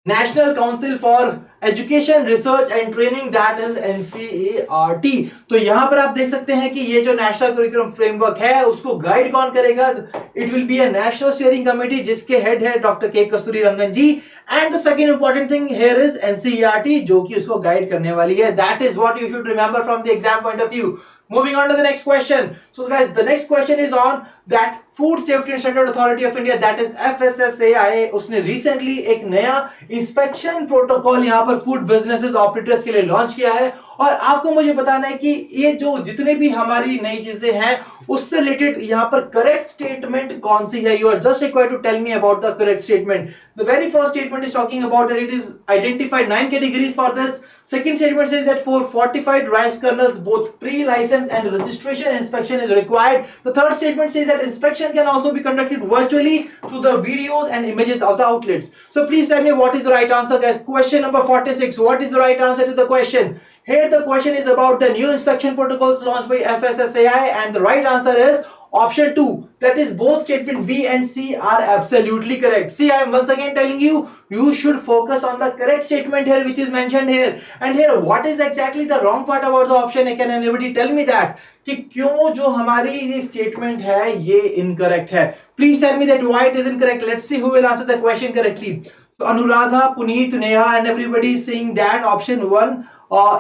National Council for Education Research and Training, that is NCERT. तो यहां पर आप देख सकते हैं कि ये जो नेशनल करिकुलम फ्रेमवर्क है उसको गाइड कौन करेगा. It will be a national steering committee जिसके हेड है doctor K Kasturi Rangan ji. And the second important thing here is NCERT जो कि उसको गाइड करने वाली है. That is what you should remember from the exam point of view. Moving on to the next question. So guys, the next question is on that Food Safety and Standard Authority of India, that is FSSAI. उसने recently एक नया inspection protocol यहाँ पर food businesses operators के लिए launch किया है. और आपको मुझे बताना है कि ये जो जितने भी हमारी नई चीजें हैं उससे रिलेटेड यहाँ पर correct statement कौन सी है. You are just required to tell me about the correct statement. The very first statement is talking about that it is identified 9 categories for this. Second statement says that for fortified rice kernels, both pre-license and registration inspection is required. The third statement says that inspection can also be conducted virtually through the videos and images of the outlets. So please tell me what is the right answer, guys. Question number 46. What is the right answer to the question? Here the question is about the new inspection protocols launched by FSSAI, and the right answer is option 2. That is, both statement B and C are absolutely correct. See, I am once again telling you, you should focus on the correct statement here which is mentioned here. And here what is exactly the wrong part about the option? Can anybody tell me that? कि क्यों जो हमारी ये statement है ये incorrect है? Please tell me that why it is incorrect. Let's see who will answer the question correctly. So Anuradha, Puneet, Neha and everybody is saying that option 1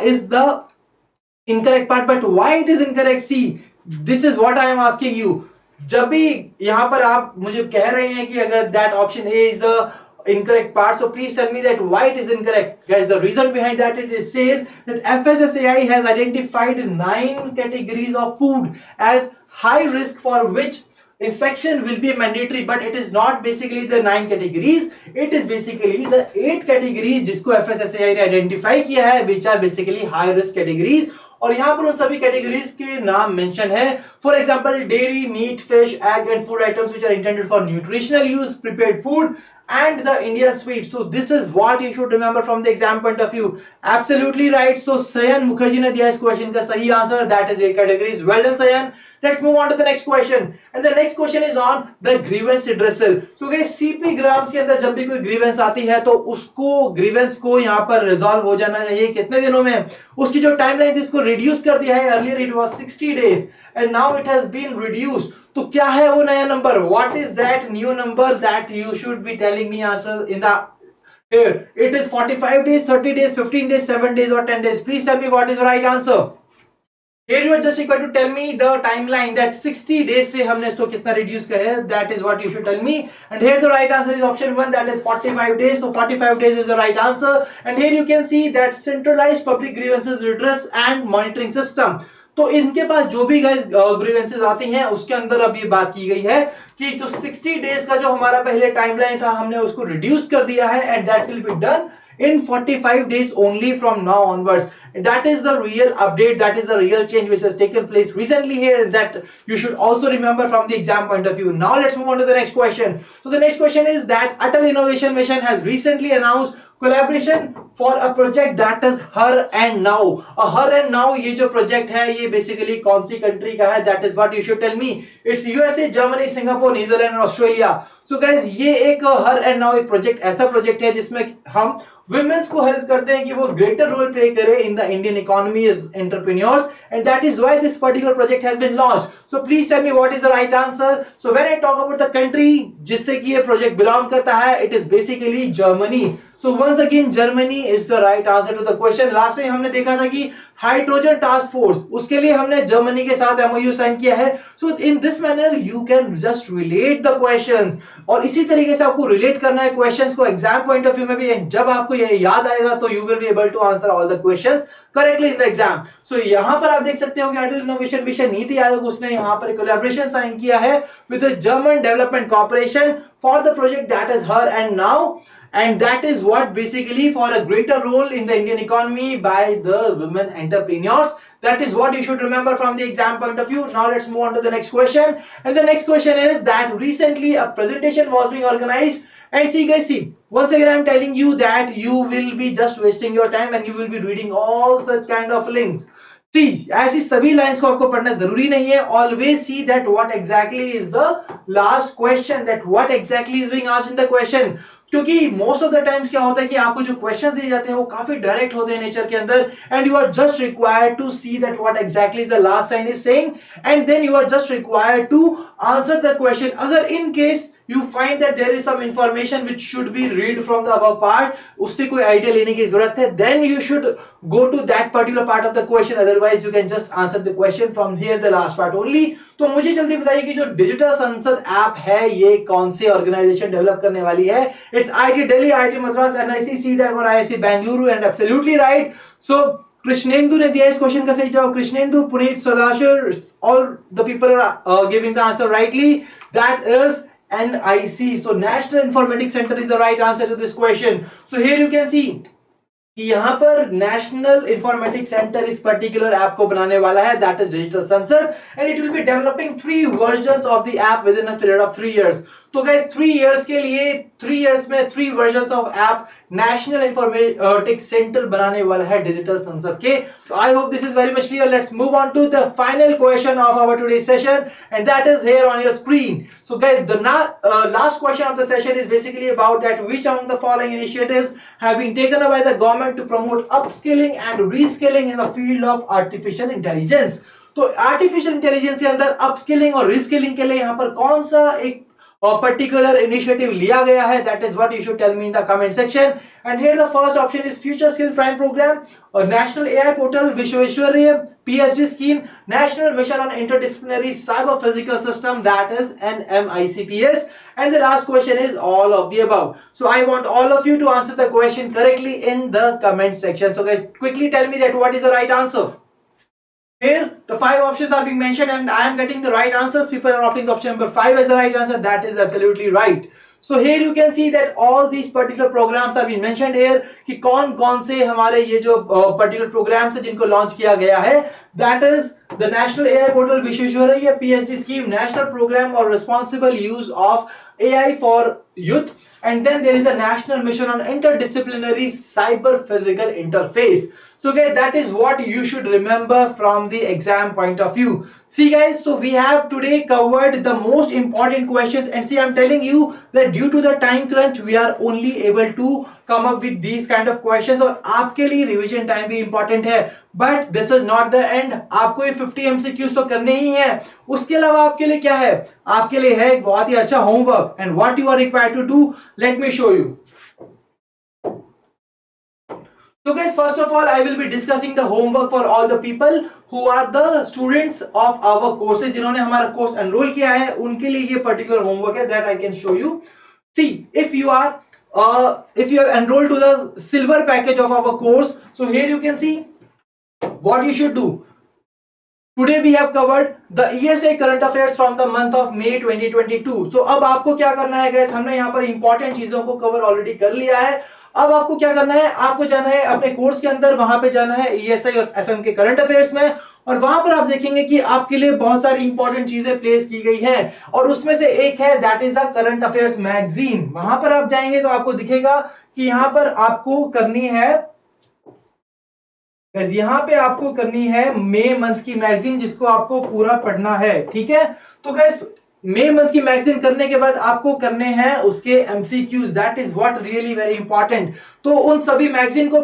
is the incorrect part. But why it is incorrect? See, this is what I am asking you. जब भी यहाँ पर आप मुझे कह रहे हैं कि अगर that option A is the incorrect part, so please tell me that why it is incorrect. Guys, the reason behind that, it says that FSSAI has identified 9 categories of food as high risk for which inspection will be mandatory, but it is not basically the 9 categories. It is basically the 8 categories जिसको FSSAI ने identify किया है, which are basically high risk categories. और यहाँ पर उन सभी categories के नाम मेंशन है. For example dairy, meat, fish, egg and food items which are intended for nutritional use, prepared food and the Indian sweet. So this is what you should remember from the exam point of view. Absolutely right. So Sayan Mukherjee ने दिया इस question का सही answer. That is 8 categories. Well done Sayan. Let's move on to the next question. And the next question is on the grievance redressal. So guys, CP grams के अंदर जब भी कोई grievance आती है तो उसको grievance को यहाँ पर resolve हो जाना चाहिए कितने दिनों में. उसकी जो टाइमलाइन थी इसको reduce कर दिया है. Earlier it was 60 days and now it has been reduced. तो क्या है वो नया number? What is that new number that you should be telling me answer in the here? It is 45 days, 30 days, 15 days, 7 days or 10 days. Please tell me what is the right answer. Here you are just required to tell me the timeline that 60 days से हमने इसको कितना reduce किया है. That is what you should tell me. And here the right answer is option 1, that is 45 days. So 45 days is the right answer. And here you can see that centralized public grievances redress and monitoring system. तो इनके पास जो भी guys grievances आती हैं उसके अंदर अब ये बात की गई है कि जो 60 डेज का जो हमारा पहले टाइमलाइन था हमने उसको रिड्यूस कर दिया है and that will be done in 45 days only from now onwards. That is the real update, that is the real change which has taken place recently here, that you should also remember from the exam point of view. Now let's move on to the next question. So the next question is that Atal Innovation Mission has recently announced collaboration for a project that is her and now. Her and now ये जो project है ये basically कौन सी country का है? That is what you should tell me. It's USA, Germany, Singapore, Netherland और Australia. So guys ये एक हर एंड नाउ एक प्रोजेक्ट ऐसा प्रोजेक्ट है जिसमें हम women's को हेल्प करते हैं कि वो ग्रेटर रोल प्ले करे in the Indian economy as entrepreneurs, and that is why this particular project has been launched. So please tell me what is the right answer. So when I talk about the country जिससे कि ये project belong करता है, it is basically Germany. So once again Germany is the right answer to the question. Last में हमने देखा था कि हाइड्रोजन टास्क फोर्स, उसके लिए हमने जर्मनी के साथ एमओयू साइन किया है। So in this manner you can just relate the questions, और इसी तरीके से आपको रिलेट करना है क्वेश्चंस को एग्जाम पॉइंट ऑफ व्यू में भी। जब आपको ये याद आएगा तो you will be able to answer all the questions correctly in the exam. So यहां पर आप देख सकते हो कि अटल इनोवेशन मिशन नीति आयोग उसने यहां पर कोलैबोरेशन साइन किया है with the German development corporation for the project that is her and now, and that is what basically for a greater role in the Indian economy by the women entrepreneurs. That is what you should remember from the exam point of view. Now let's move on to the next question, and the next question is that recently a presentation was being organized, and see guys, see once again I'm telling you that you will be just wasting your time and you will be reading all such kind of links. See, ऐसी सभी lines को आपको पढ़ना जरूरी नहीं है। Always see that what exactly is the last question, that what exactly is being asked in the question. क्योंकि most of the times क्या होता है कि आपको जो क्वेश्चंस दिए जाते हैं वो काफी डायरेक्ट होते हैं नेचर के अंदर, and you are just required to see that what exactly is the last line is saying, and then you are just required to answer the question. अगर in case you find that there is some information which should be read from the above part, उससे कोई idea लेने की जरूरत है, then you should go to that particular part of the question, otherwise you can just answer the question from here the last part only। तो मुझे जल्दी बताइए कि जो डिजिटल संसद ऐप है ये कौन से ऑर्गेनाइजेशन डेवलप करने वाली है? It's IT Delhi, IT Madras, NIC, CDAC और IIC Bengaluru, and absolutely right. So Krishnendu ने दिया इस क्वेश्चन का सही जवाब। Krishnendu, Puneet, Sadashiv, all the people are giving the answer rightly. That is NIC. So National Informatics Center is the right answer to this question. So here you can see कि यहाँ पर national informatics centre इस particular app को बनाने वाला है, that is digital Sansad, and it will be developing 3 versions of the app within a period of 3 years. तो guys 3 years के लिए 3 इयर्स में 3 versions of app national informatics centre बनाने वाला है डिजिटल संसद के। So I hope this is very much clear. Let's move on to the final question of our today session, and that is here on your screen. So guys the last question of the session is basically about that which among the following initiatives have been taken up by the government to promote upskilling and reskilling in the field of artificial intelligence। तो artificial intelligence के अंदर upskilling और reskilling के लिए यहाँ पर कौन सा एक पर्टिकुलर इनिशिएटिव लिया गया है? That is what you should tell me in the comment section. And here the first option is future skill prime programme, और national AI portal, Visvesvaraya PhD scheme, national mission on interdisciplinary cyber physical system, that is NMICPS, and the last question is all of the above. So I want all of you to answer the question correctly in the comment section. So guys, quickly tell me that what is the right answer. Here the 5 options are being mentioned and I am getting the right answers. People are opting the option number 5 as the right answer. That is absolutely right. So here you can see that all these particular programs are being mentioned here कि कौन-कौन से हमारे ये जो particular programs है जिनको launch किया गया है। That is the National AI Portal, Visvesvaraya PhD Scheme, National Program or Responsible Use of AI for Youth, and then there is the National Mission on Interdisciplinary Cyber Physical Interface. So guys, that is what you should remember from the exam point of view. See guys, so we have today covered the most important questions, and see I'm telling you that due to the time crunch we are only able to come up with these kind of questions, और आपके लिए revision time भी important है, but this is not the end। आपको ये 50 MCQs तो करने ही है, उसके अलावा आपके लिए क्या है? आपके लिए है एक बहुत ही अच्छा homework, and what you are required to do, let me show you। So guys, first of all I will be discussing the homework for all the people who are the students of our courses, जिन्होंने हमारा course enrol किया है उनके लिए ये particular homework है, that I can show you। See, if you have enrolled to the silver package of our course, so here you can see what you should do। Today we have covered the ESI Current Affairs from the month of May 2022। So अब आपको क्या करना है guys, हमने यहाँ पर important चीजों को कवर ऑलरेडी कर लिया है। अब आपको क्या करना है, आपको जाना है अपने कोर्स के अंदर, वहां पे जाना है ESI और FM के करंट अफेयर्स में, और वहां पर आप देखेंगे कि आपके लिए बहुत सारी इंपॉर्टेंट चीजें प्लेस की गई हैं, और उसमें से एक है that is the current affairs magazine. वहां पर आप जाएंगे तो आपको दिखेगा कि यहाँ पर आपको करनी है, यहाँ पे आपको करनी है मई मंथ की मैगजीन, जिसको आपको पूरा पढ़ना है। ठीक है, तो गाइस मई मंथ की मैगजीन करने के बाद आपको करने हैं उसके MCQs, that is what really very important. तो उन सभी मैगजीन को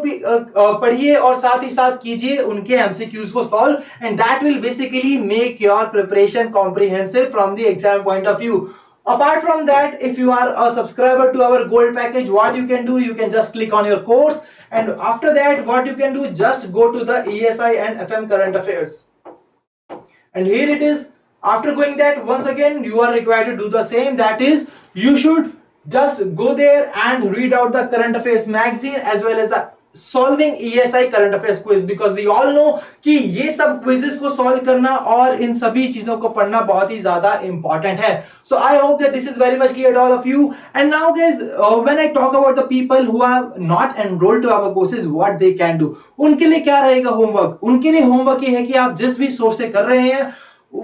पढ़िए और साथ ही साथ कीजिए उनके एमसीक्यूज को solve, and that will basically make your preparation comprehensive from the exam point of view. Apart from that, if you are a subscriber to our gold package, what you can do, you can just click on your course, and after that what you can do, just go to the ESI and FM Current Affairs, and here it is. After going that, once again you are required to do the same, that is you should just go there and read out the current affairs magazine as well as the solving ESI current affairs quiz, because we all know कि ये सब quizzes को solve करना और इन सभी चीजों को पढ़ना बहुत ही ज्यादा important है। So I hope that this is very much clear to all of you. And now guys, when I talk about the people who are not enrolled to our courses, what they can do, उनके लिए क्या रहेगा homework? उनके लिए homework ये है कि आप जिस भी सोर्स से कर रहे हैं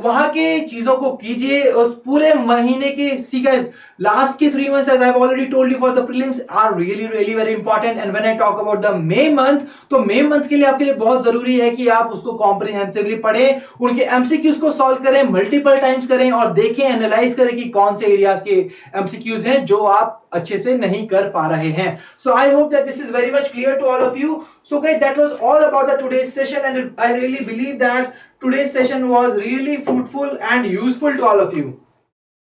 वहां के चीजों को कीजिए उस पूरे महीने के। सी गाइस, लास्ट के 3 months, as I've already told you, for the prelims are really very important, and when I talk about the May month, तो May month के लिए आपके लिए बहुत जरूरी है कि आप उसको कॉम्प्रिहेंसिवली पढ़ें, उनके एमसीक्यूज को सॉल्व करें, मल्टीपल टाइम्स करें और देखें, एनालाइज करें कि कौन से एरियाज के एमसीक्यूज हैं जो आप अच्छे से नहीं कर पा रहे हैं। So I hope that this is very much clear to all of you. So guys, that was all about the today's session, and I really believe that today's session was really fruitful and useful to all of you.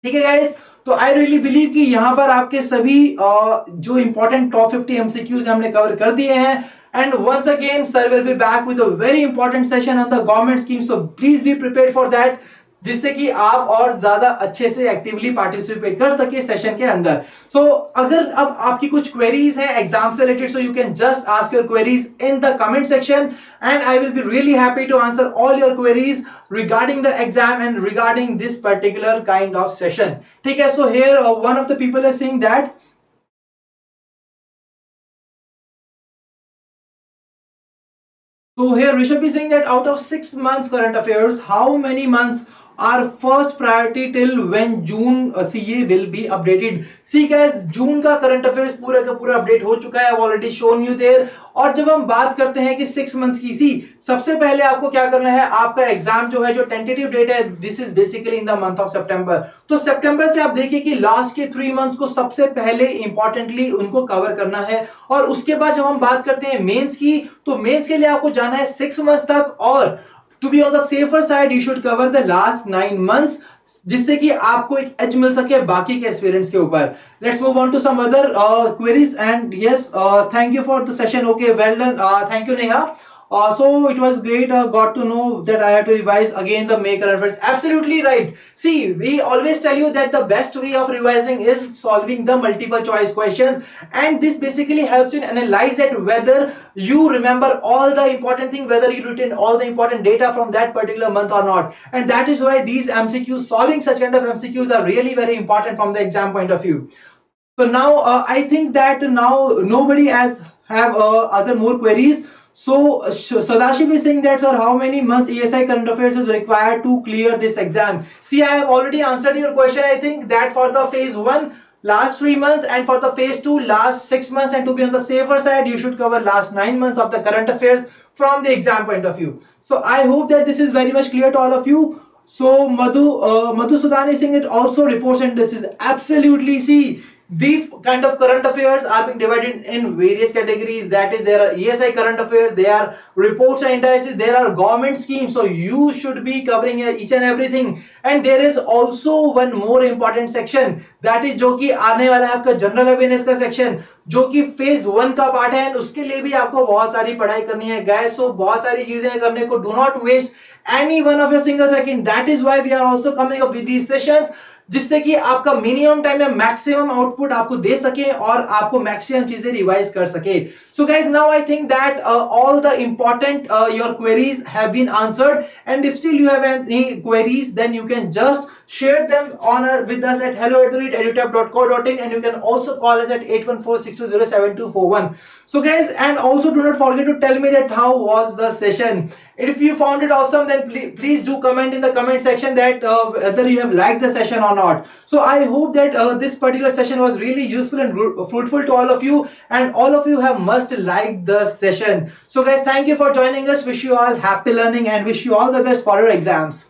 ठीक है guys, तो I really believe कि यहाँ पर आपके सभी जो important top 50 MCQs हमने कवर कर दिए हैं, and once again sir will be back with a very important session on the government scheme, so please be prepared for that, जिससे कि आप और ज्यादा अच्छे से एक्टिवली पार्टिसिपेट कर सके सेशन के अंदर। सो अगर अब आपकी कुछ क्वेरीज हैं एग्जाम से related, so you can just ask your queries in the comment section, and I will be really happy to answer all your queries regarding the exam and regarding this particular kind of session. ठीक है, so here one of the people is saying that, so here Rishabh is saying that out of 6 months current affairs, how many months are first priority till when June CA will be updated? See guys, जून का current affairs पूरा का पूरा update हो चुका है, I've already shown you there। और जब हम बात करते हैं कि 6 मंथ्स की, सी सबसे पहले आपको क्या करना है, आपका एग्जाम जो है, जो टेंटेटिव डेट है, this is basically in the month of September. तो सितंबर से आप देखिए कि लास्ट के 3 मंथ्स को सबसे पहले इंपॉर्टेंटली उनको कवर करना है, और उसके बाद जब हम बात करते हैं मेंस की, तो मेंस के लिए आपको जाना है 6 मंथ्स तक, और to be on the safer side you should cover the last 9 months, जिससे कि आपको एक एज मिल सके बाकी के एस्पिरेंट्स के ऊपर। Let's move on to some other queries, and yes, thank you for the session. Okay, well done. Thank you Neha. So it was great, got to know that I have to revise again the May current affairs. Absolutely right. See, we always tell you that the best way of revising is solving the multiple choice questions, and this basically helps you analyze it whether you remember all the important thing, whether you retain all the important data from that particular month or not. And that is why these MCQs, solving such kind of MCQs, are really very important from the exam point of view. So now I think that now nobody has have other more queries. So Sadashiv is saying that, sir, how many months ESI current affairs is required to clear this exam? See, I have already answered your question. I think that for the phase 1 last 3 months, and for the phase 2 last 6 months, and to be on the safer side you should cover last 9 months of the current affairs from the exam point of view. So I hope that this is very much clear to all of you. So Madhu Sudan is saying it also reports, and this is absolutely, see, these kind of current affairs are being divided in various categories, that is there are ESI current affairs, there are reports and indices, there are government schemes, so you should be covering each and everything। and there is also one more important section, that is जो कि आने वाला है आपका general awareness का section, जो कि phase 1 का पार्ट है, and उसके लिए भी आपको बहुत सारी पढ़ाई करनी है गाइस। सो बहुत सारी चीजें करने को, do not waste any one of a single second, that is why we are also coming up with these sessions, जिससे कि आपका मिनिमम टाइम में मैक्सिमम आउटपुट आपको दे सके और आपको मैक्सिमम चीजें रिवाइज कर सके। So guys, now I think that all the important your queries have been answered, and if still you have any queries then you can just share them on with us at hello@edutap.co.in, and you can also call us at 814-620-7241. So guys, and also do not forget to tell me that how was the session. If you found it awesome, then please do comment in the comment section that whether you have liked the session or not. So I hope that this particular session was really useful and fruitful to all of you, and all of you have must liked the session. So guys, thank you for joining us. Wish you all happy learning and wish you all the best for your exams.